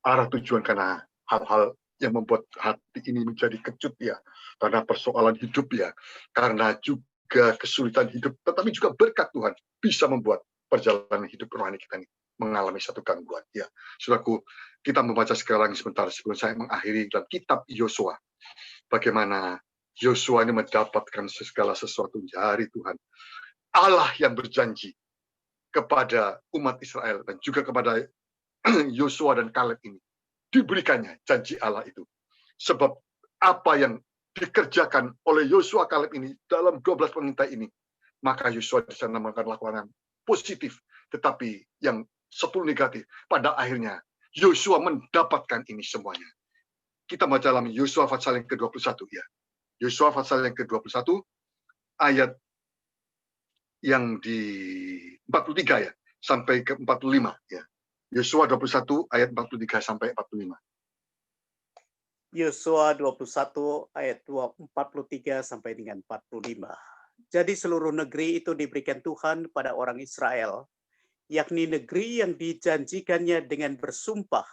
Arah tujuan karena hal-hal yang membuat hati ini menjadi kecut, ya. Karena persoalan hidup, ya. Karena juga kesulitan hidup, tetapi juga berkat Tuhan bisa membuat perjalanan hidup rohani kita ini mengalami satu gangguan, ya. Saudaraku, kita membaca sekarang sebentar sebelum saya mengakhiri dalam kitab Yosua. Bagaimana Yosua ini mendapatkan segala sesuatu dari Tuhan. Allah yang berjanji kepada umat Israel dan juga kepada Yosua dan Kaleb ini. Diberikannya janji Allah itu. Sebab apa yang dikerjakan oleh Yosua Kaleb ini dalam 12 pengintai ini, maka Yosua di sana melakukan laporan positif, tetapi yang 10 negatif. Pada akhirnya Yosua mendapatkan ini semuanya. Kita baca dalam Yosua pasal yang ke-21, ya. Yosua pasal yang ke-21 ayat yang di 43, ya, sampai ke 45, ya. Yosua 21 ayat 43 sampai 45. Yosua 21 ayat 43 sampai dengan 45. Jadi seluruh negeri itu diberikan Tuhan pada orang Israel, yakni negeri yang dijanjikannya dengan bersumpah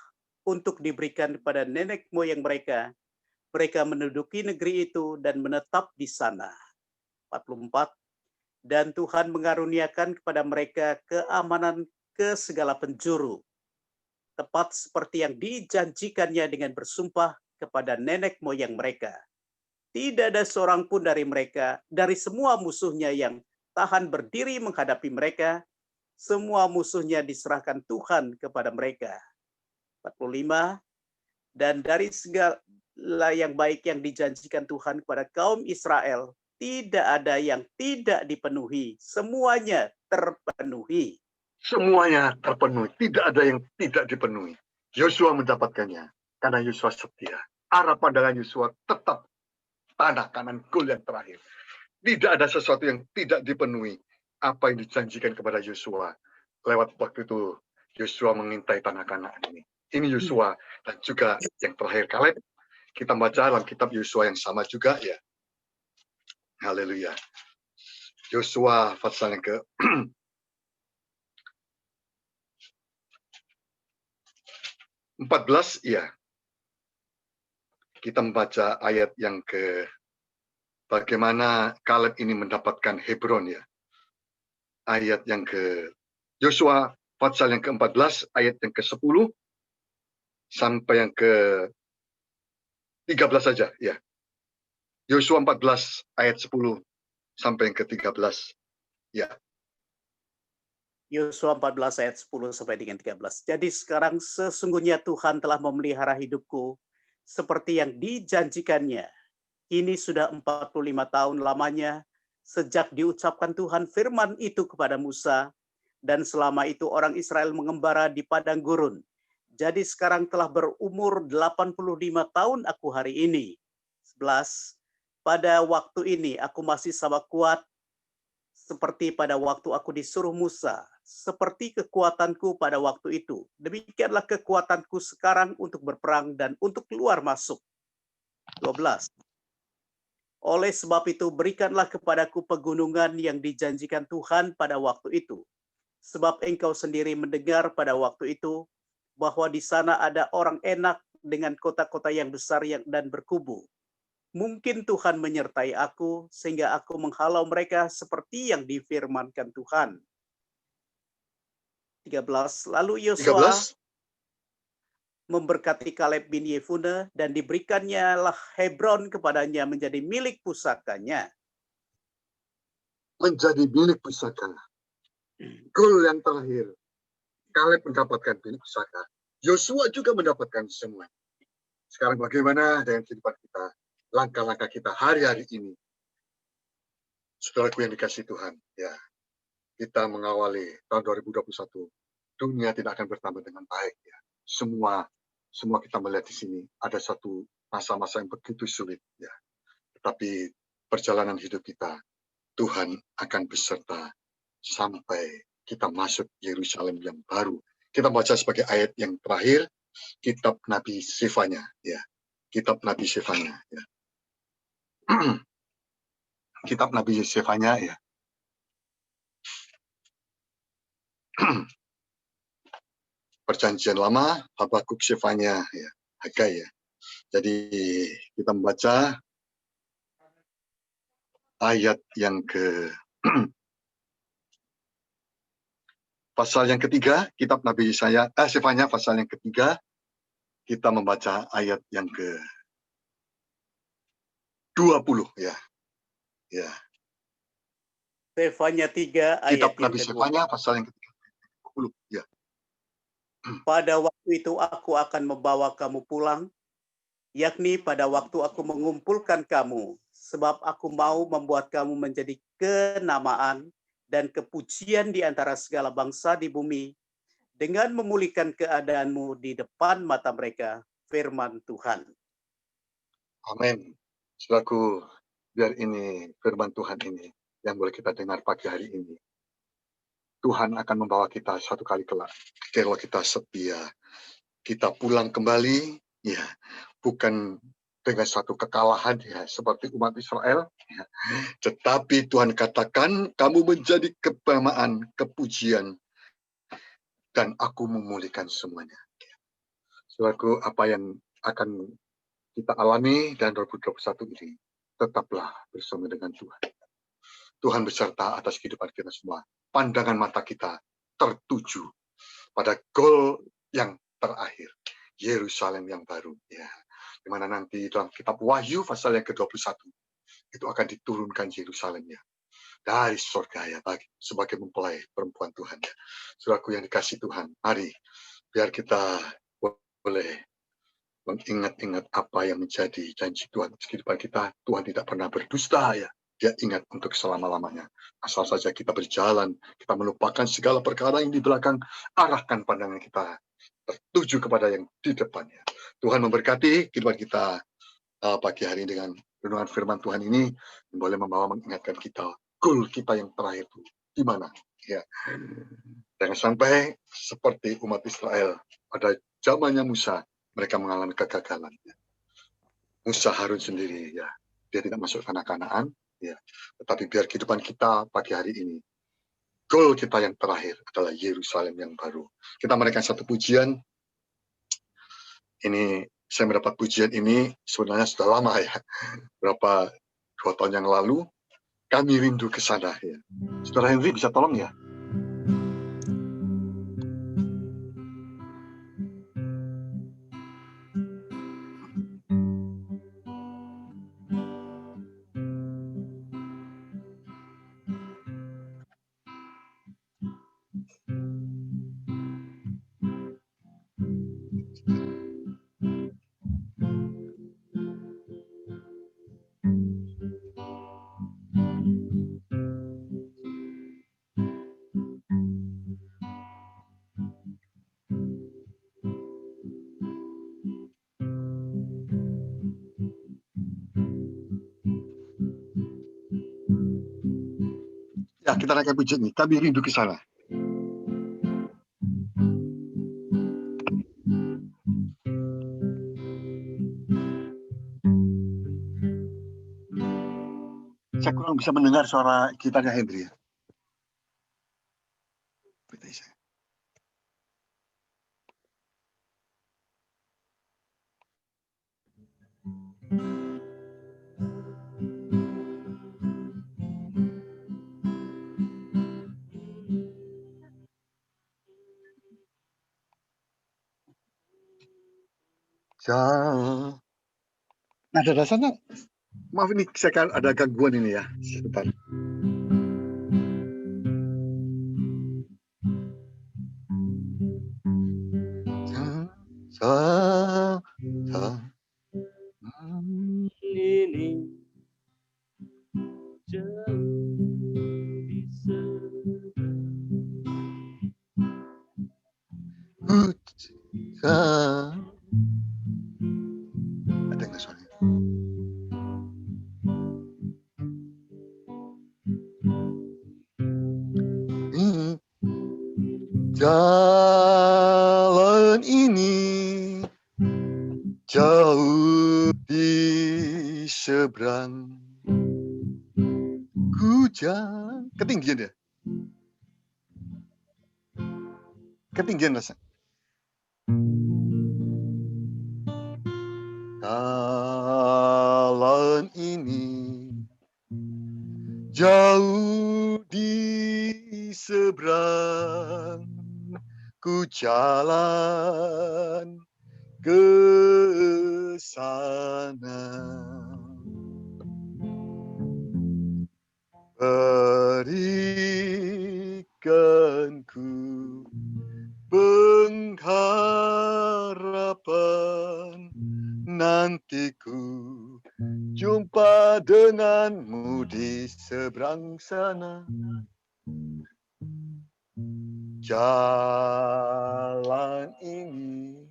untuk diberikan kepada nenek moyang mereka. Mereka menduduki negeri itu dan menetap di sana. 44. Dan Tuhan mengaruniakan kepada mereka keamanan ke segala penjuru, tepat seperti yang dijanjikannya dengan bersumpah kepada nenek moyang mereka. Tidak ada seorang pun dari mereka, dari semua musuhnya yang tahan berdiri menghadapi mereka, semua musuhnya diserahkan Tuhan kepada mereka. 45. Dan dari segala yang baik yang dijanjikan Tuhan kepada kaum Israel, tidak ada yang tidak dipenuhi. Semuanya terpenuhi. Semuanya terpenuhi. Tidak ada yang tidak dipenuhi. Yosua mendapatkannya karena Yosua setia. Arah pandangan Yosua tetap tanah kanan gol yang terakhir. Tidak ada sesuatu yang tidak dipenuhi. Apa yang dijanjikan kepada Yosua. Lewat waktu itu, Yosua mengintai tanah kanan ini. Ini Yosua dan juga yang terakhir Kaleb. Kita baca dalam kitab Yosua yang sama juga, ya. Haleluya. Yosua pasal yang ke 14, ya. Kita membaca ayat yang ke bagaimana Kaleb ini mendapatkan Hebron, ya. Ayat yang ke Yosua pasal yang ke-14 ayat yang ke-10 sampai yang ke-13 saja, ya. Yosua 14 ayat 10 sampai yang ke-13. Ya. Yosua 14 ayat 10 sampai dengan 13. Jadi sekarang sesungguhnya Tuhan telah memelihara hidupku seperti yang dijanjikannya. Ini sudah 45 tahun lamanya sejak diucapkan Tuhan firman itu kepada Musa, dan selama itu orang Israel mengembara di padang gurun. Jadi sekarang telah berumur 85 tahun aku hari ini. 11. Pada waktu ini aku masih sama kuat seperti pada waktu aku disuruh Musa, seperti kekuatanku pada waktu itu. Demikianlah kekuatanku sekarang untuk berperang dan untuk keluar masuk. 12. Oleh sebab itu berikanlah kepadaku pegunungan yang dijanjikan Tuhan pada waktu itu. Sebab engkau sendiri mendengar pada waktu itu bahwa di sana ada orang enak dengan kota-kota yang besar dan berkubu. Mungkin Tuhan menyertai aku sehingga aku menghalau mereka seperti yang difirmankan Tuhan. 13. Lalu Yosua memberkati Kaleb bin Yefune dan diberikannya lah Hebron kepadanya menjadi milik pusakanya. Menjadi milik pusaka. Gol yang terakhir. Kaleb mendapatkan milik pusaka. Yosua juga mendapatkan semua. Sekarang bagaimana dengan kehidupan kita? Langkah-langkah kita hari-hari ini. Saudaraku yang dikasih Tuhan, ya. Kita mengawali tahun 2021. Dunia tidak akan bertambah dengan baik, ya. Semua kita melihat di sini ada satu masa-masa yang begitu sulit, ya. Tetapi perjalanan hidup kita Tuhan akan beserta sampai kita masuk Yerusalem yang baru. Kita baca sebagai ayat yang terakhir, kitab Nabi Sefanya, ya. Kitab Nabi Sefanya, ya. Kitab Nabi Sefanya, ya. Perjanjian Lama, Habakuk, Sefanya, ya. Hagai, ya. Jadi kita membaca ayat yang ke pasal yang ketiga, kitab Nabi Sefanya pasal yang ketiga, kita membaca ayat yang ke 20, ya. Ya. Sefanya 3 ayat Kitab yang Nabi kedua. Sefanya pasal yang ketiga, 20, ya. Pada waktu itu aku akan membawa kamu pulang, yakni pada waktu aku mengumpulkan kamu, sebab aku mau membuat kamu menjadi kenamaan dan kepujian di antara segala bangsa di bumi, dengan memulihkan keadaanmu di depan mata mereka, firman Tuhan. Amin. Saudaraku, biar ini firman Tuhan ini yang boleh kita dengar pagi hari ini. Tuhan akan membawa kita suatu kali kelak. Kalau kita setia, kita pulang kembali, ya, bukan dengan suatu kekalahan, ya, seperti umat Israel, ya. Tetapi Tuhan katakan, kamu menjadi kebenamaan, kepujian, dan aku memulihkan semuanya. Saudaraku, apa yang akan kita alami dan 2021 ini, tetaplah bersama dengan Tuhan. Tuhan beserta atas kehidupan kita semua. Pandangan mata kita tertuju pada goal yang terakhir, Yerusalem yang baru. Ya, di mana nanti dalam kitab Wahyu pasal yang ke-21 itu akan diturunkan Yerusalemnya dari surga, ya, sebagai mempelai perempuan Tuhan. Ya. Saudaraku yang dikasih Tuhan, mari biar kita boleh mengingat-ingat apa yang menjadi janji Tuhan di kehidupan kita. Tuhan tidak pernah berdusta, ya. Dia ingat untuk selama-lamanya. Asal saja kita berjalan, kita melupakan segala perkara yang di belakang, arahkan pandangan kita tertuju kepada yang di depannya. Tuhan memberkati kehidupan kita pagi hari ini dengan renungan firman Tuhan ini, yang boleh membawa mengingatkan kita, goal kita yang terakhir itu di mana? Ya. Jangan sampai seperti umat Israel pada zamannya Musa, mereka mengalami kegagalan. Ya. Musa Harun sendiri, ya, dia tidak masuk tanah Kanaan, ya. Tetapi biar kehidupan kita pagi hari ini, goal kita yang terakhir adalah Yerusalem yang baru. Kita menaikkan satu pujian. Ini saya mendapat pujian ini sebenarnya sudah lama, ya, berapa 2 tahun yang lalu. Kami rindu ke sana, ya. Saudara Henry bisa tolong, ya? Ya, kita naikkan pujian ini. Kami rindu ke sana. Saya kurang bisa mendengar suara gitarnya Henry, ya. Nah, ada dasarnya. Maaf ini, saya kan ada gangguan ini, ya. Sebentar. Ini jauh di Ada nggak suaranya? Jalan ini jauh di seberang. Hujan ketinggian ya? Ketinggian rasa. Jalan ini jauh di seberang. Ku jalan ke sana. Berikanku pengharapan, nanti ku jumpa denganmu di seberang sana. Jalan ini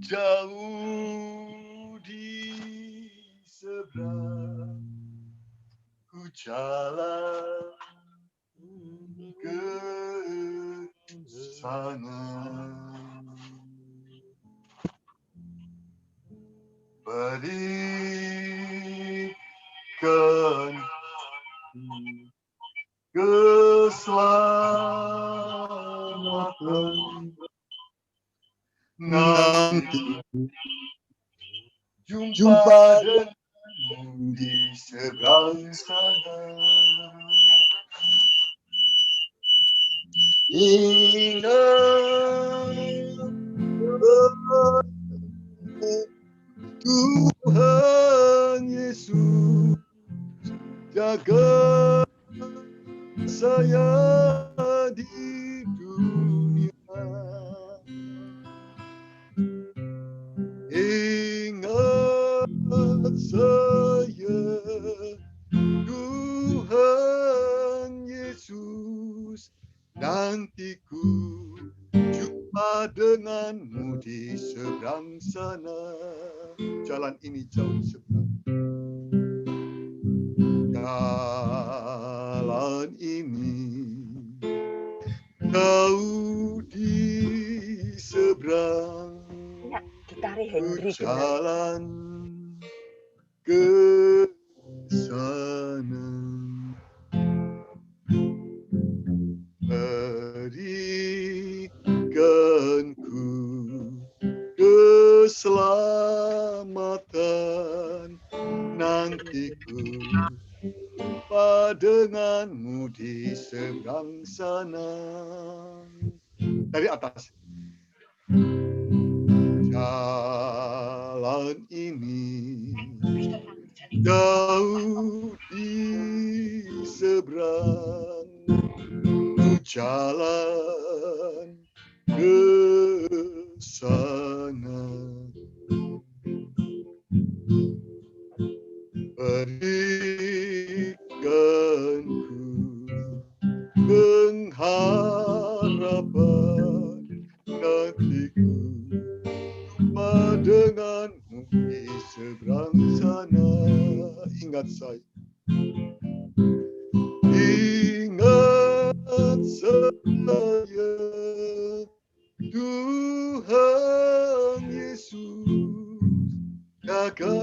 jauh di seberang. Ku jalan ke sana. Berikan keselamatan, nanti jumpa denganmu di seberang sana. Ingat Tuhan Yesus jaga saya di dunia. Ingat saya Tuhan Yesus, nanti ku jumpa denganmu di seberang sana. Jalan ini jauh di seberang. Jalan ini jauh di seberang. Ku jalan ke sana. Berikanku keselamatan, nanti ku jumpa denganmu di seberang sana. Dari atas. Jalan ini jauh di seberang. Ku jalan ke sana. Berikanku pengharapan, nanti ku jumpa denganmu di seberang sana. Ingat saya. Ingat saya Tuhan Yesus jaga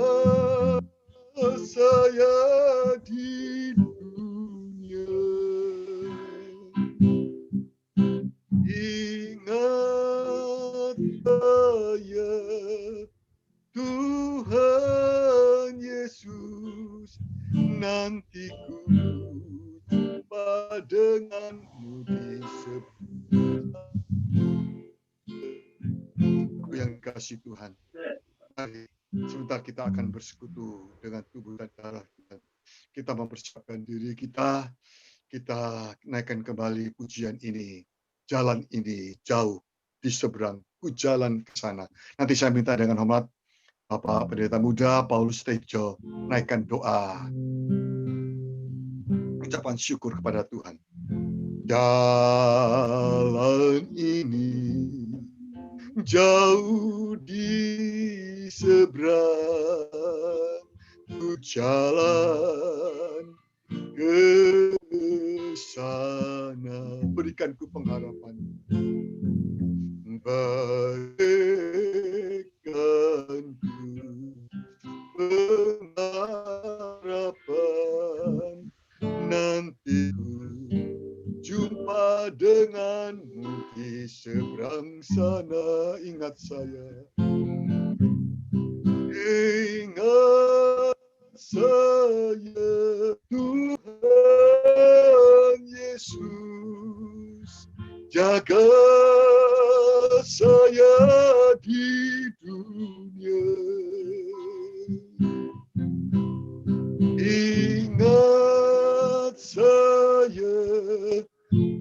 saya di dunia. Ingat saya Tuhan Yesus, nanti ku jumpa denganmu di seberang. Yang kasih Tuhan, mari sebentar kita akan bersekutu dengan tubuh dan darah Tuhan. Kita mempersiapkan diri kita, kita naikkan kembali pujian ini. Jalan ini jauh di seberang, ku jalan ke sana. Nanti saya minta dengan hormat Bapak Pendeta Muda Paulus Tejo naikkan doa ucapan syukur kepada Tuhan. Jalan ini jauh di seberang, ku jalan ke sana. Berikanku pengharapan, jaga saya di dunia. Ingat saya,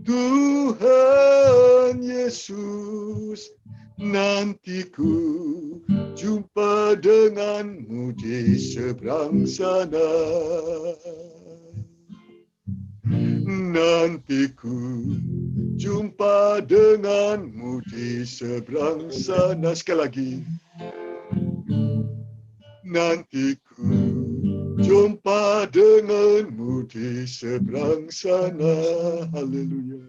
Tuhan Yesus, nanti ku jumpa denganmu di seberang sana. Nanti ku jumpa denganmu di seberang sana. Sekali lagi. Nanti ku jumpa denganmu di seberang sana. Haleluya.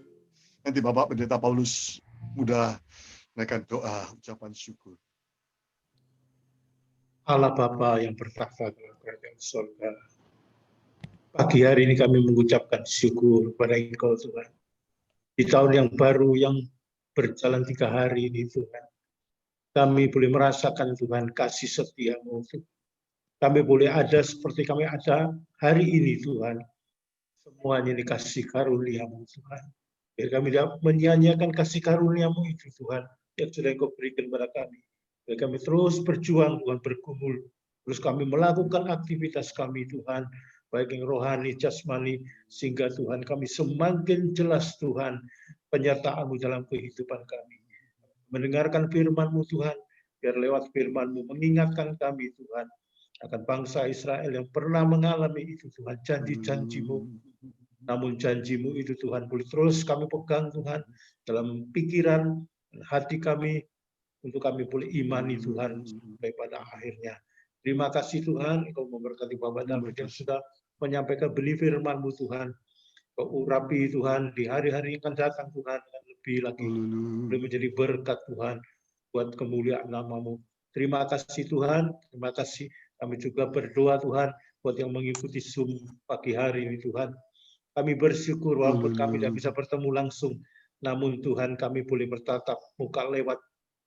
Nanti Bapak Pendeta Paulus mudah menaikkan doa ucapan syukur. Allah Bapa yang bertakhta dalam kerajaan surga. Pagi hari ini kami mengucapkan syukur kepada Engkau Tuhan. Di tahun yang baru yang berjalan 3 hari ini Tuhan. Kami boleh merasakan Tuhan kasih setia-Mu. Kami boleh ada seperti kami ada hari ini Tuhan. Semuanya dikasih karunia-Mu Tuhan. Biar kami dapat menyanyiakan kasih karunia-Mu itu Tuhan. Yang sudah Engkau berikan kepada kami. Biar kami terus berjuang Tuhan, bergumul. Terus kami melakukan aktivitas kami Tuhan. Baik yang rohani, jasmani. Sehingga Tuhan kami semakin jelas Tuhan. Penyertaan-Mu dalam kehidupan kami. Mendengarkan firman-Mu Tuhan. Biar lewat firman-Mu mengingatkan kami Tuhan. Akan bangsa Israel yang pernah mengalami itu Tuhan. Janji-janji-Mu. Namun janji-Mu itu Tuhan boleh terus kami pegang Tuhan. Dalam pikiran dan hati kami. Untuk kami boleh imani Tuhan. Sampai pada akhirnya. Terima kasih Tuhan. Engkau memberkati Bapak David yang sudah menyampaikan benih firman-Mu Tuhan. Kau urapi Tuhan di hari-hari yang akan datang Tuhan. Dan lebih lagi. Boleh menjadi berkat Tuhan. Buat kemuliaan nama-Mu. Terima kasih Tuhan. Terima kasih. Kami juga berdoa Tuhan. Buat yang mengikuti Zoom pagi hari ini Tuhan. Kami bersyukur walaupun kami tidak bisa bertemu langsung. Namun Tuhan kami boleh bertatap muka lewat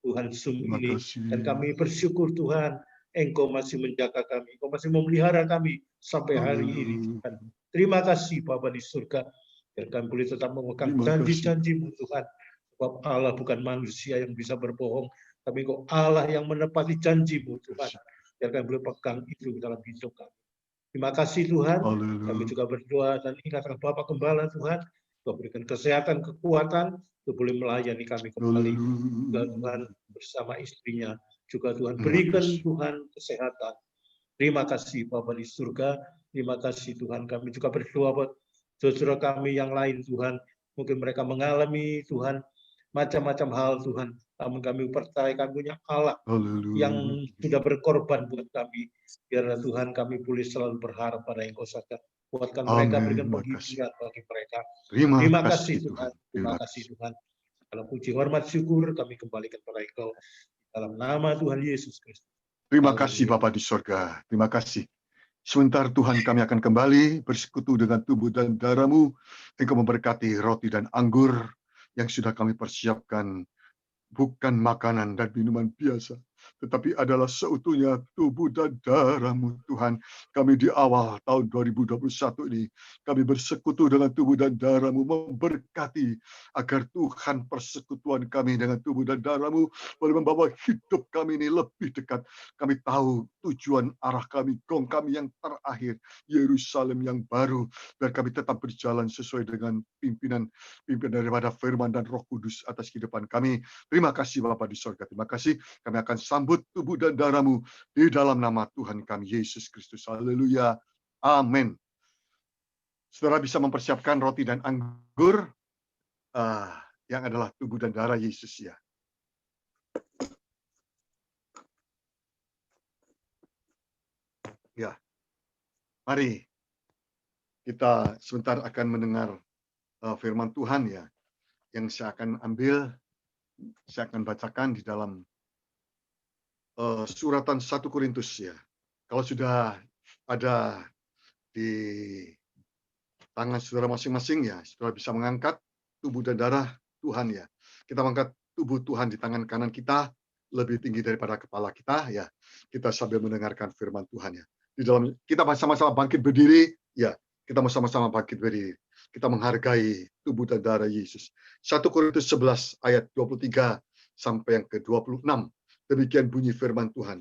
Tuhan Zoom ini. Dan kami bersyukur Tuhan. Engkau masih menjaga kami. Engkau masih memelihara kami sampai hari ini Tuhan. Terima kasih Bapa di surga. Biar kami boleh tetap memegang janji-janji-Mu Tuhan. Sebab Allah bukan manusia yang bisa berbohong. Tapi Engkau Allah yang menepati janji-Mu Tuhan. Biar kami boleh pegang itu dalam hidup kami. Terima kasih Tuhan. Kami juga berdoa dan ingatkan Bapak Gembala Tuhan. Kau berikan kesehatan, kekuatan. Kau boleh melayani kami kembali. Tuhan bersama istrinya. Juga Tuhan berikan Tuhan kesehatan. Terima kasih Bapa di surga. Terima kasih Tuhan. Kami juga berdoa buat saudara kami yang lain Tuhan. Mungkin mereka mengalami Tuhan macam-macam hal Tuhan. Namun kami percaya kami punya Allah yang sudah berkorban buat kami. Biarlah Tuhan kami boleh selalu berharap pada Engkau saja. Buatkan mereka, berikan penghiburan bagi mereka. Terima kasih Tuhan. Terima kasih Tuhan. Dalam puji hormat syukur kami kembalikan pada Engkau. Dalam nama Tuhan Yesus Kristus. Terima kasih Bapa di surga. Terima kasih. Sebentar Tuhan kami akan kembali bersekutu dengan tubuh dan darah-Mu. Engkau memberkati roti dan anggur yang sudah kami persiapkan. Bukan makanan dan minuman biasa, tetapi adalah seutuhnya tubuh dan darah-Mu Tuhan. Kami di awal tahun 2021 ini, kami bersekutu dengan tubuh dan darah-Mu, memberkati agar Tuhan persekutuan kami dengan tubuh dan darah-Mu boleh membawa hidup kami ini lebih dekat. Kami tahu tujuan arah kami, gong kami yang terakhir, Yerusalem yang baru, biar kami tetap berjalan sesuai dengan pimpinan daripada firman dan Roh Kudus atas kehidupan kami. Terima kasih Bapa di surga. Terima kasih. Kami akan sambut tubuh dan darah-Mu di dalam nama Tuhan kami Yesus Kristus. Haleluya. Amin. Saudara bisa mempersiapkan roti dan anggur yang adalah tubuh dan darah Yesus ya. Ya. Mari kita sebentar akan mendengar firman Tuhan ya. Yang saya akan ambil, saya akan bacakan di dalam suratan 1 Korintus ya. Kalau sudah ada di tangan saudara masing-masing ya, saudara bisa mengangkat tubuh dan darah Tuhan ya. Kita mengangkat tubuh Tuhan di tangan kanan kita, lebih tinggi daripada kepala kita ya. Kita sambil mendengarkan firman Tuhan ya. Di dalam kita sama-sama bangkit berdiri ya. Kita mau sama-sama bangkit berdiri. Kita menghargai tubuh dan darah Yesus. 1 Korintus 11 ayat 23 sampai yang ke-26. Demikian bunyi firman Tuhan.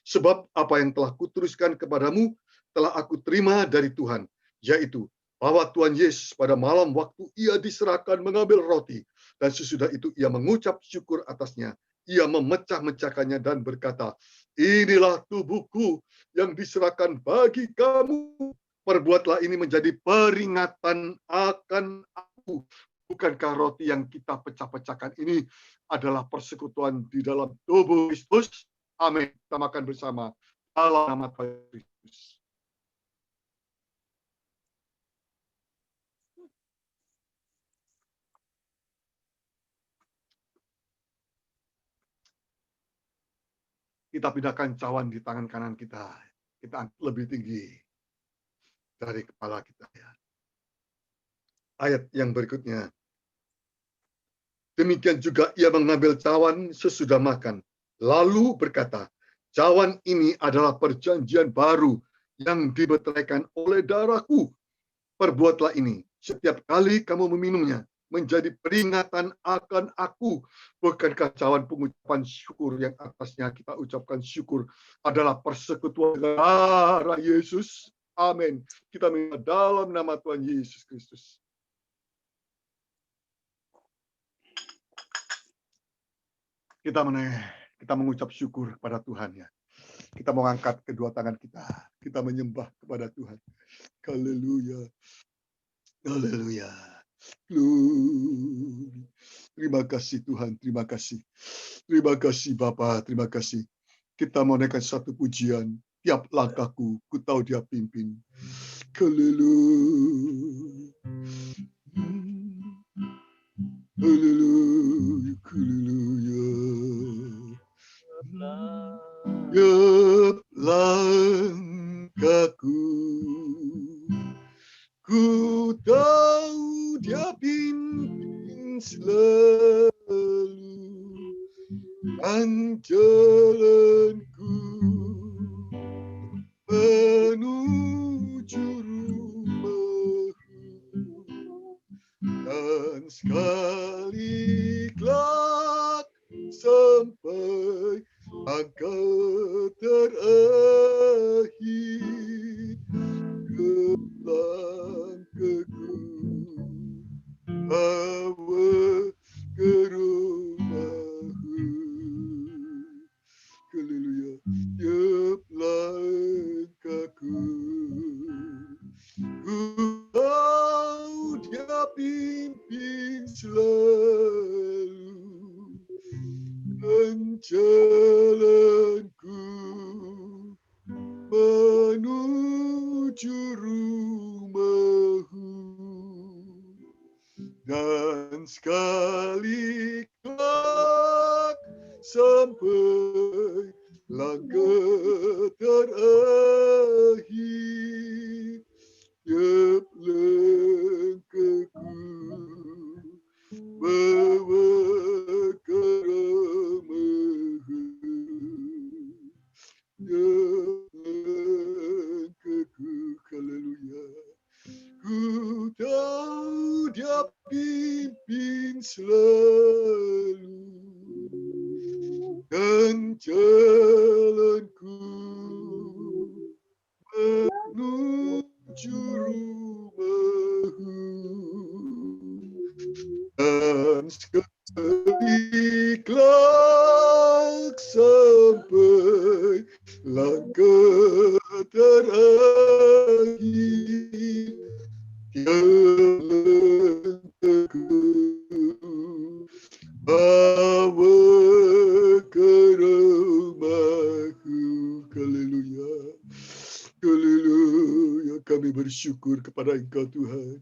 Sebab apa yang telah kutuliskan kepadamu telah aku terima dari Tuhan, yaitu bahwa Tuhan Yesus pada malam waktu ia diserahkan mengambil roti, dan sesudah itu ia mengucap syukur atasnya. Ia memecah-mecahkannya dan berkata, inilah tubuhku yang diserahkan bagi kamu. Perbuatlah ini menjadi peringatan akan aku. Bukankah roti yang kita pecah-pecahkan ini adalah persekutuan di dalam tubuh Kristus? Amin. Kita makan bersama dalam nama Tuhan Yesus. Kita pindahkan cawan di tangan kanan kita. Kita angkat lebih tinggi dari kepala kita. Ayat yang berikutnya. Demikian juga ia mengambil cawan sesudah makan. Lalu berkata, cawan ini adalah perjanjian baru yang dimeteraikan oleh darahku. Perbuatlah ini setiap kali kamu meminumnya, menjadi peringatan akan aku. Bukankah cawan pengucapan syukur yang atasnya kita ucapkan syukur adalah persekutuan darah Yesus? Amin. Kita minta dalam nama Tuhan Yesus Kristus. Kita mengucap syukur kepada Tuhan ya. Kita mau angkat kedua tangan kita. Kita menyembah kepada Tuhan. Haleluya. Haleluya. Glory. Terima kasih Tuhan, terima kasih. Terima kasih Bapa, terima kasih. Kita mau naikkan satu pujian. Tiap langkahku, ku tahu dia pimpin. Haleluya. Haleluya, haleluya. Tiap langkahku, ku tahu dia pimpin selalu, dan jalanku menuju rumahku, dan sekali kelak sampai angka terakhir, langkahku bawa ke rumahku. Haleluya. Tiap langkahku, ku tahu dia pimpin selalu, dan jalanku menuju rumahku, dan sekali kelak sampai langkah terakhir, tiap langkahku bawa ke rumahku, tiap langkahku. Haleluya. Ku tahu dia pimpin selalu, dan jalanku menuju rumahku, dan sekali kelak sampai langkah terakhir, tiap langkahku bawa ke rumahku. Haleluya. Haleluya. Kami bersyukur kepada Engkau Tuhan.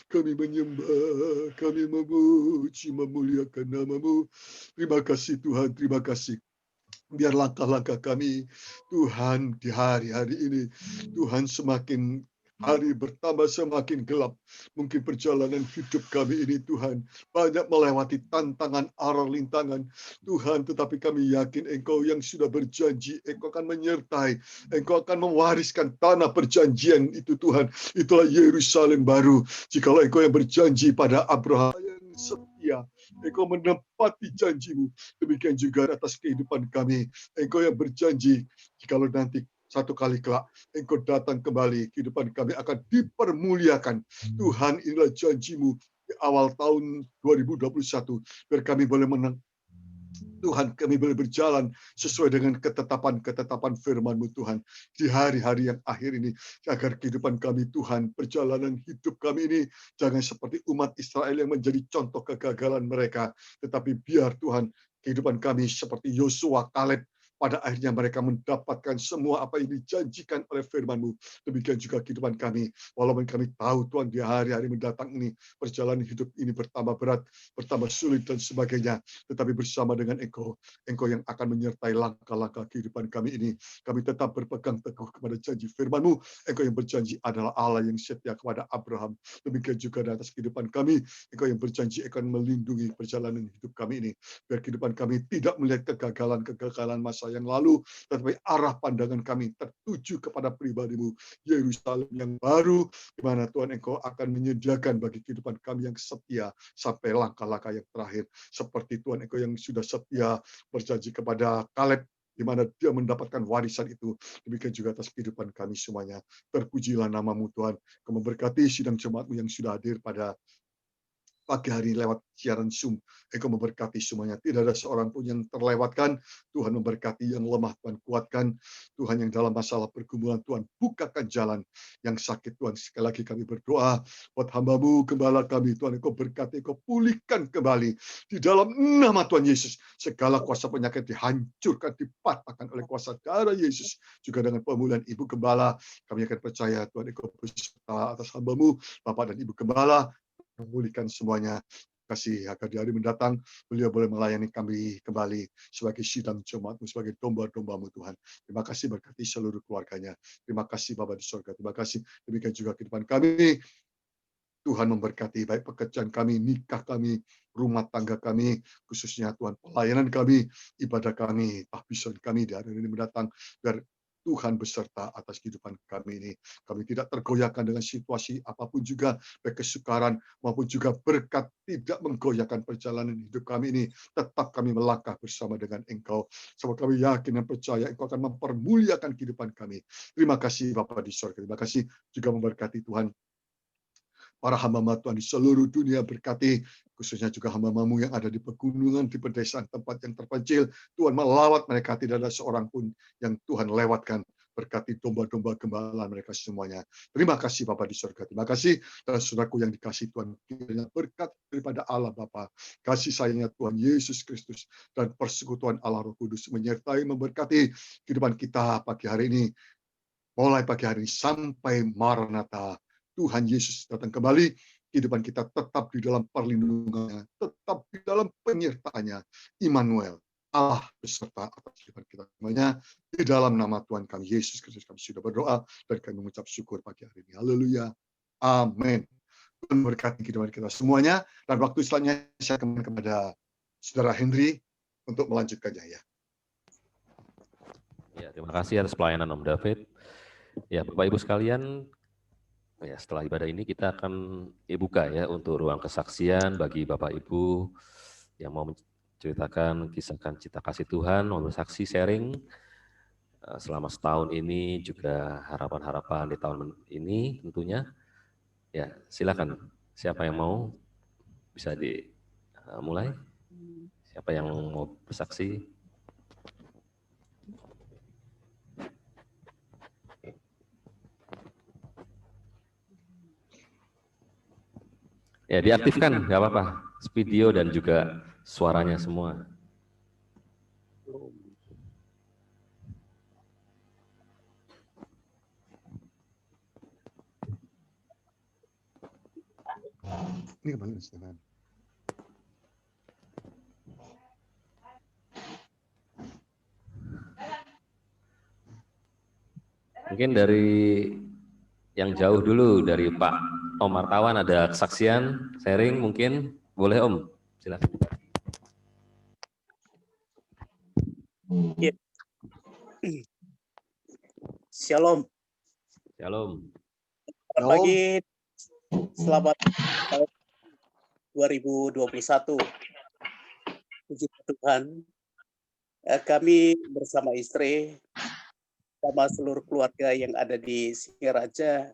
Kami menyembah, kami memuji, memuliakan nama-Mu. Terima kasih Tuhan, terima kasih. Biar langkah-langkah kami, Tuhan, di hari-hari ini, Tuhan semakin Hari bertambah semakin gelap. Mungkin perjalanan hidup kami ini Tuhan banyak melewati tantangan arah rintangan. Tuhan, tetapi kami yakin Engkau yang sudah berjanji, Engkau akan menyertai, Engkau akan mewariskan tanah perjanjian itu Tuhan. Itulah Yerusalem baru. Jikalau Engkau yang berjanji pada Abraham yang setia, Engkau menepati janjimu. Demikian juga atas kehidupan kami. Engkau yang berjanji, jikalau nanti satu kali kelak Engkau datang kembali, kehidupan kami akan dipermuliakan. Tuhan, inilah janjimu di awal tahun 2021. Biar kami boleh Tuhan, kami boleh berjalan sesuai dengan ketetapan-ketetapan firman-Mu Tuhan. Di hari-hari yang akhir ini, agar kehidupan kami Tuhan, perjalanan hidup kami ini, jangan seperti umat Israel yang menjadi contoh kegagalan mereka. Tetapi biar Tuhan, kehidupan kami seperti Yosua, Kaleb, pada akhirnya mereka mendapatkan semua apa yang dijanjikan oleh firman-Mu. Demikian juga kehidupan kami. Walaupun kami tahu Tuhan di hari-hari mendatang ini, perjalanan hidup ini bertambah berat, bertambah sulit dan sebagainya. Tetapi bersama dengan Engkau yang akan menyertai langkah-langkah kehidupan kami ini. Kami tetap berpegang teguh kepada janji firman-Mu. Engkau yang berjanji adalah Allah yang setia kepada Abraham. Demikian juga di atas kehidupan kami. Engkau yang berjanji akan melindungi perjalanan hidup kami ini. Biar kehidupan kami tidak melihat kegagalan-kegagalan masa yang lalu, tetapi arah pandangan kami tertuju kepada pribadi-Mu, Yerusalem yang baru, di mana Tuhan Engkau akan menyediakan bagi kehidupan kami yang setia sampai langkah-langkah yang terakhir. Seperti Tuhan Engkau yang sudah setia berjanji kepada Kaleb, di mana dia mendapatkan warisan itu. Demikian juga atas kehidupan kami semuanya. Terpujilah nama-Mu Tuhan. Kau memberkati sidang jemaat-Mu yang sudah hadir pada pagi hari lewat siaran Zoom. Engkau memberkati semuanya. Tidak ada seorang pun yang terlewatkan. Tuhan memberkati yang lemah, Tuhan kuatkan. Tuhan yang dalam masalah pergumulan, Tuhan bukakan jalan. Yang sakit, Tuhan sekali lagi kami berdoa buat hamba-Mu, gembala kami. Tuhan Engkau berkati, Engkau pulihkan kembali. Di dalam nama Tuhan Yesus, segala kuasa penyakit dihancurkan, dipatahkan oleh kuasa darah Yesus. Juga dengan pemulihan Ibu Gembala, kami akan percaya Tuhan Engkau beserta atas hamba-Mu, Bapak dan Ibu Gembala, memulihkan semuanya. Kasih agar di hari mendatang beliau boleh melayani kami kembali sebagai sidang jemaat-Mu, sebagai domba-domba-Mu Tuhan. Terima kasih, berkati seluruh keluarganya. Terima kasih Bapa di surga. Terima kasih. Demikian juga kehidupan kami. Tuhan memberkati baik pekerjaan kami, nikah kami, rumah tangga kami, khususnya Tuhan pelayanan kami, ibadah kami, tahbisan kami di hari ini mendatang. Biar Tuhan beserta atas kehidupan kami ini. Kami tidak tergoyahkan dengan situasi apapun juga, baik kesukaran maupun juga berkat tidak menggoyahkan perjalanan hidup kami ini. Tetap kami melangkah bersama dengan Engkau. Sebab kami yakin dan percaya Engkau akan mempermuliakan kehidupan kami. Terima kasih Bapa di surga. Terima kasih juga memberkati Tuhan para hamba-Mu Tuhan di seluruh dunia, berkati khususnya juga hamba-Mu yang ada di pegunungan, di pedesaan tempat yang terpencil. Tuhan melawat mereka, tidak ada seorang pun yang Tuhan lewatkan. Berkati domba-domba gembala mereka semuanya. Terima kasih Bapa di surga. Terima kasih dan saudaraku yang dikasih Tuhan. Kiranya berkat daripada Allah Bapa, kasih sayangnya Tuhan Yesus Kristus, dan persekutuan Allah Roh Kudus menyertai, memberkati kehidupan kita pagi hari ini. Mulai pagi hari ini sampai Maranatha, Tuhan Yesus datang kembali, kehidupan kita tetap di dalam perlindungannya, tetap di dalam penyertaannya. Immanuel, Allah beserta atas kehidupan kita semuanya. Di dalam nama Tuhan kami Yesus Kristus kami sudah berdoa dan kami mengucap syukur pagi hari ini. Haleluya. Amin. Tuhan berkati kehidupan kita semuanya. Dan waktu selanjutnya saya kembali kepada Saudara Henry untuk melanjutkannya ya. Ya, terima kasih atas pelayanan Om David. Ya, Bapak Ibu sekalian, ya setelah ibadah ini kita akan buka ya untuk ruang kesaksian bagi Bapak Ibu yang mau menceritakan kisahkan cita kasih Tuhan, mau bersaksi sharing selama setahun ini, juga harapan-harapan di tahun ini tentunya. Ya, silakan. Siapa yang mau bisa dimulai? Siapa yang mau bersaksi? Ya, diaktifkan, nggak apa-apa. Video dan juga suaranya semua. Ini kembali Stefan. Mungkin dari yang jauh dulu dari Pak Om Martawan, ada kesaksian, sharing mungkin. Boleh Om, silakan. Ya. Shalom. Shalom. Selamat pagi. Selamat tahun 2021. Puji Tuhan. Kami bersama istri, sama seluruh keluarga yang ada di Singaraja,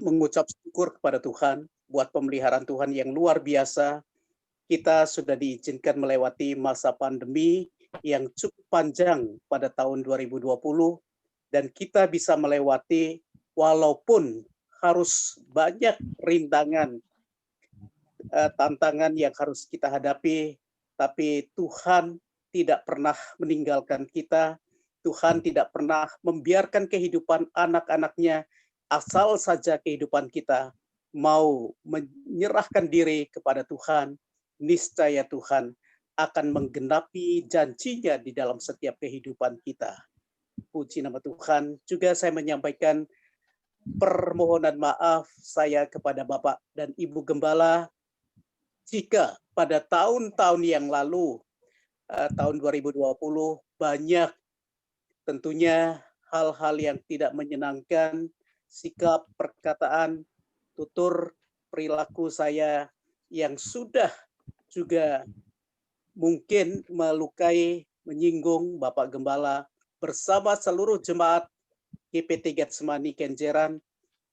mengucap syukur kepada Tuhan buat pemeliharaan Tuhan yang luar biasa. Kita sudah diizinkan melewati masa pandemi yang cukup panjang pada tahun 2020, dan kita bisa melewati walaupun harus banyak rintangan, tantangan yang harus kita hadapi, tapi Tuhan tidak pernah meninggalkan kita. Tuhan tidak pernah membiarkan kehidupan anak-anaknya, asal saja kehidupan kita mau menyerahkan diri kepada Tuhan, niscaya Tuhan akan menggenapi janjinya di dalam setiap kehidupan kita. Puji nama Tuhan. Juga saya menyampaikan permohonan maaf saya kepada Bapak dan Ibu Gembala, jika pada tahun-tahun yang lalu, tahun 2020, banyak tentunya hal-hal yang tidak menyenangkan, sikap, perkataan, tutur, perilaku saya yang sudah juga mungkin melukai, menyinggung Bapak Gembala bersama seluruh jemaat GPT Getsemani Kenjeran.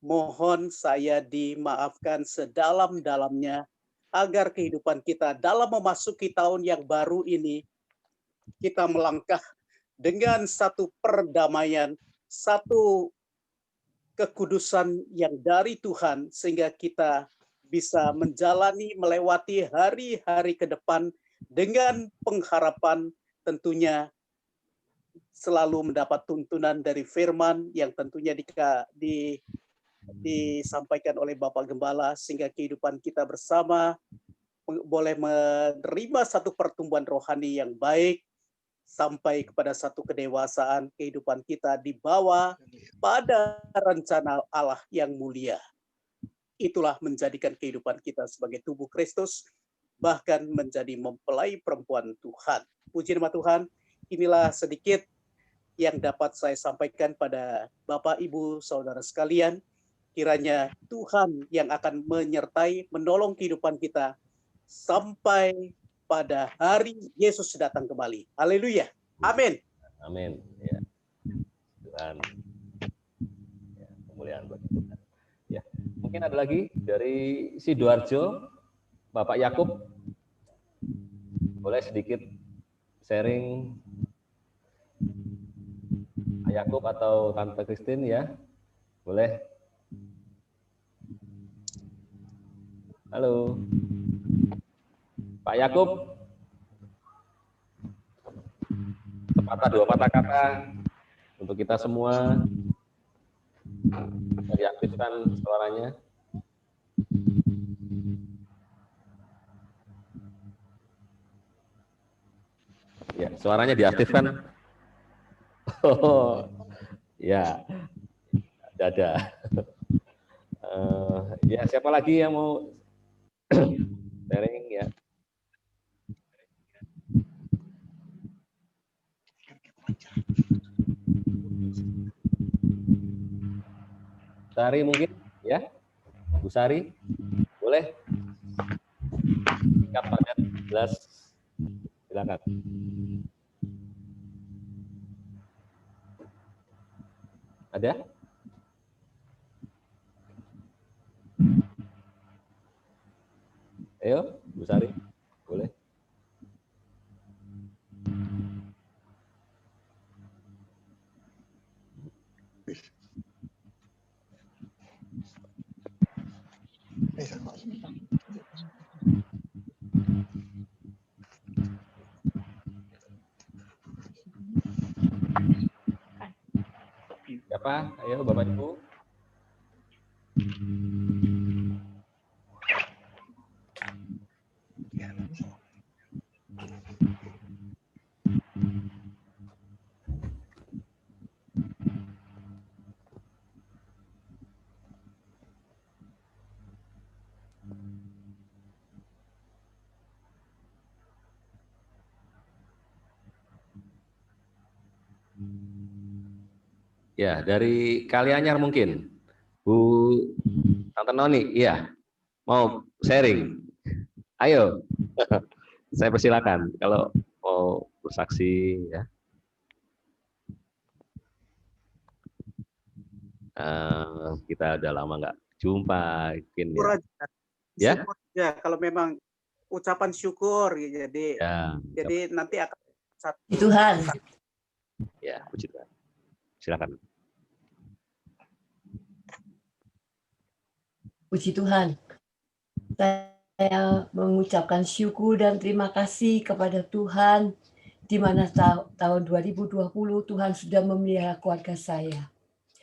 Mohon saya dimaafkan sedalam-dalamnya, agar kehidupan kita dalam memasuki tahun yang baru ini, kita melangkah dengan satu perdamaian, satu kekudusan yang dari Tuhan, sehingga kita bisa menjalani, melewati hari-hari ke depan dengan pengharapan tentunya selalu mendapat tuntunan dari firman yang tentunya disampaikan oleh Bapak Gembala, sehingga kehidupan kita bersama boleh menerima satu pertumbuhan rohani yang baik sampai kepada satu kedewasaan, kehidupan kita dibawa pada rencana Allah yang mulia. Itulah menjadikan kehidupan kita sebagai tubuh Kristus, bahkan menjadi mempelai perempuan Tuhan. Puji nama Tuhan. Inilah sedikit yang dapat saya sampaikan pada Bapak, Ibu, Saudara sekalian. Kiranya Tuhan yang akan menyertai, menolong kehidupan kita sampai pada hari Yesus datang kembali. Haleluya. Amin. Amin. Ya. Tuhan. Ya, kemuliaan bagi Tuhan. Ya, mungkin ada lagi dari Sidoarjo, Bapak Yakub. Boleh sedikit sharing, Pak Yakub atau Tante Christine ya? Boleh. Halo. Pak Yakub. Sepatah dua patah kata untuk kita semua. Diaktifkan suaranya. Ya, suaranya diaktifkan. Oh, ya, ada. Ya, siapa lagi yang mau sharing ya? Sari mungkin ya, Bu Sari, boleh? Singkat padat, jelas, silakan. Ada? Ayo, Bu Sari, boleh? Siapa? Ayo, Bapak Ibu. Ya, dari Kalianyar mungkin. Bu Tante Noni, iya. Mau sharing? Ayo. Saya persilakan kalau mau bersaksi ya. Kita udah lama nggak jumpa, mungkin ya. Ya? Syukur aja kalau memang ucapan syukur, Ya. jadi nanti akan satu. Tuhan. Ya, puji Tuhan. Silakan. Puji Tuhan. Saya mengucapkan syukur dan terima kasih kepada Tuhan di mana tahun 2020 Tuhan sudah memelihara keluarga saya.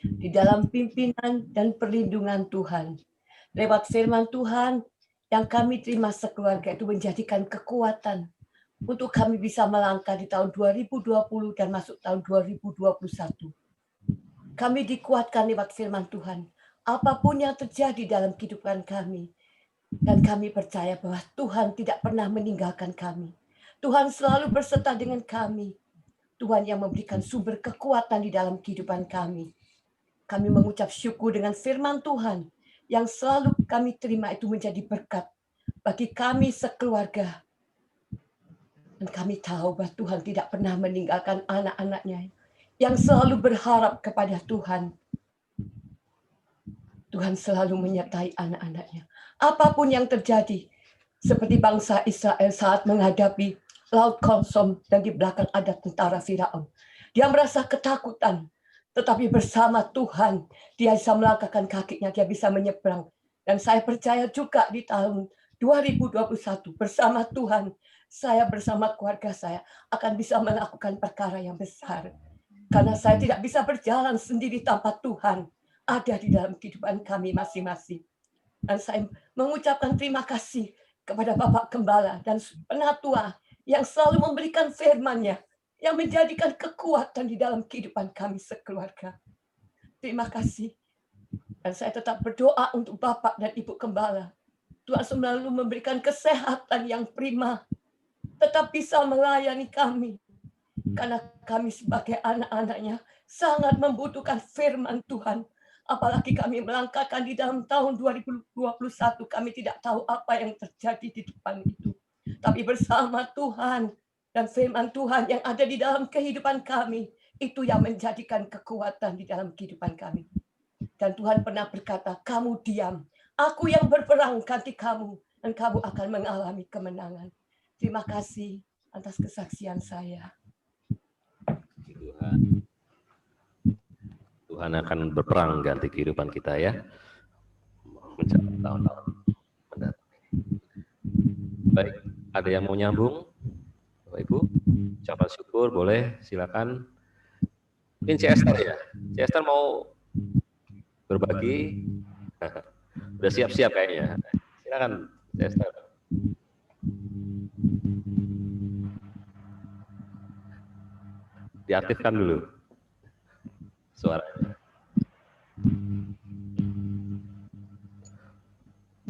Di dalam pimpinan dan perlindungan Tuhan. Lewat firman Tuhan yang kami terima sekeluarga itu menjadikan kekuatan untuk kami bisa melangkah di tahun 2020 dan masuk tahun 2021. Kami dikuatkan lewat firman Tuhan. Apapun yang terjadi dalam kehidupan kami, dan kami percaya bahwa Tuhan tidak pernah meninggalkan kami. Tuhan selalu berserta dengan kami. Tuhan yang memberikan sumber kekuatan di dalam kehidupan kami. Kami mengucap syukur dengan firman Tuhan yang selalu kami terima itu menjadi berkat bagi kami sekeluarga. Dan kami tahu bahwa Tuhan tidak pernah meninggalkan anak-anaknya yang selalu berharap kepada Tuhan. Tuhan selalu menyertai anak-anaknya. Apapun yang terjadi, seperti bangsa Israel saat menghadapi Laut Kosong dan di belakang ada tentara Firaun. Dia merasa ketakutan, tetapi bersama Tuhan, dia bisa melangkahkan kakinya, dia bisa menyeberang. Dan saya percaya juga di tahun 2021, bersama Tuhan, saya bersama keluarga saya akan bisa melakukan perkara yang besar. Karena saya tidak bisa berjalan sendiri tanpa Tuhan ada di dalam kehidupan kami masing-masing. Dan saya mengucapkan terima kasih kepada Bapak Gembala dan Penatua yang selalu memberikan firman-Nya, yang menjadikan kekuatan di dalam kehidupan kami sekeluarga. Terima kasih. Dan saya tetap berdoa untuk Bapak dan Ibu Gembala. Tuhan selalu memberikan kesehatan yang prima, tetap bisa melayani kami. Karena kami sebagai anak-anak-Nya sangat membutuhkan firman Tuhan. Apalagi kami melangkahkan di dalam tahun 2021, kami tidak tahu apa yang terjadi di depan itu. Tapi bersama Tuhan dan firman Tuhan yang ada di dalam kehidupan kami, itu yang menjadikan kekuatan di dalam kehidupan kami. Dan Tuhan pernah berkata, kamu diam, aku yang berperang ganti kamu, dan kamu akan mengalami kemenangan. Terima kasih atas kesaksian saya. Tuhan akan berperang ganti kehidupan kita ya. Mencapai tahun-tahun mendatang. Baik, ada yang mau nyambung? Bapak Ibu, ucapan syukur boleh, silakan. Mungkin Chester ya. Chester mau berbagi. Udah siap-siap kayaknya. Silakan Chester. Diaktifkan dulu suaranya.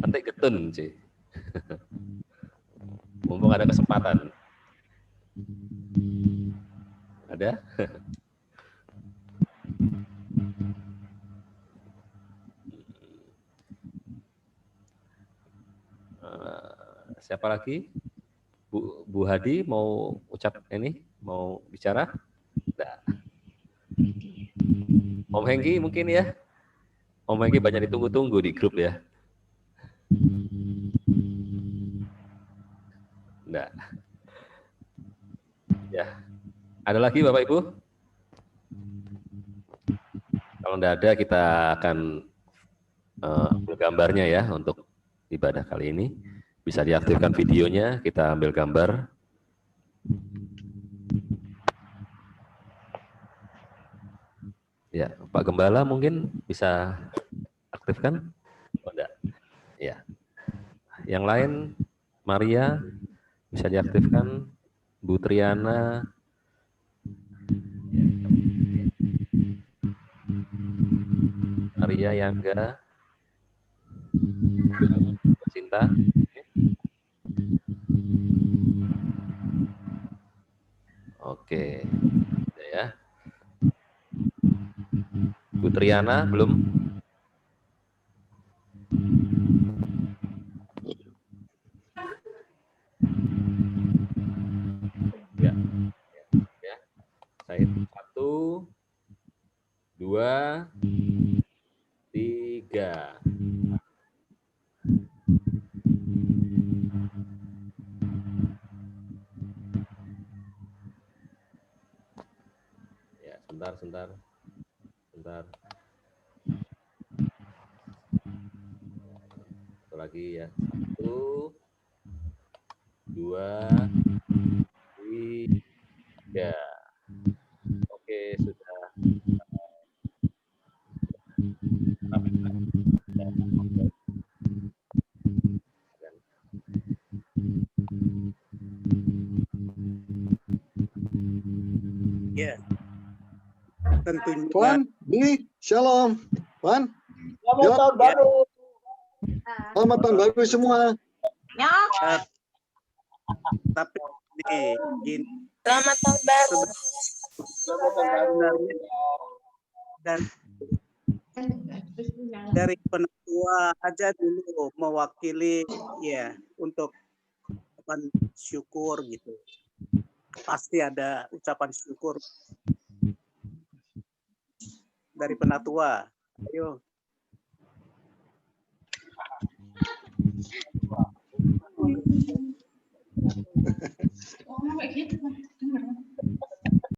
Nanti getun sih. Mumpung ada kesempatan. Ada? Siapa lagi? Bu Hadi mau ucap ini? Mau bicara? Nah. Om Hengki mungkin ya? Om Hengki banyak ditunggu-tunggu di grup ya. Nah. Ya. Ada lagi Bapak Ibu? Kalau enggak ada kita akan ambil gambarnya ya untuk ibadah kali ini. Bisa diaktifkan videonya, kita ambil gambar. Ya, Pak Gembala mungkin bisa aktifkan? Oh, enggak. Ya. Yang lain, Maria bisa diaktifkan, Bu Triana, Maria Yangga, Cinta. Oke, ya. Bu Triana belum? Ya. Ya. Saya 1, 2, 3. Ya, sebentar. Satu lagi ya. 1, 2, 3. Oke, sudah. Ya. Tentunya. Tuan, Billy, shalom. Tuan, Selamat tahun baru. selamat tahun baru semua. Tapi gini, Selamat tahun baru. sebenarnya dari penatua aja dulu mewakili ya untuk ucapan syukur gitu. Pasti ada ucapan syukur dari penatua. Ayo.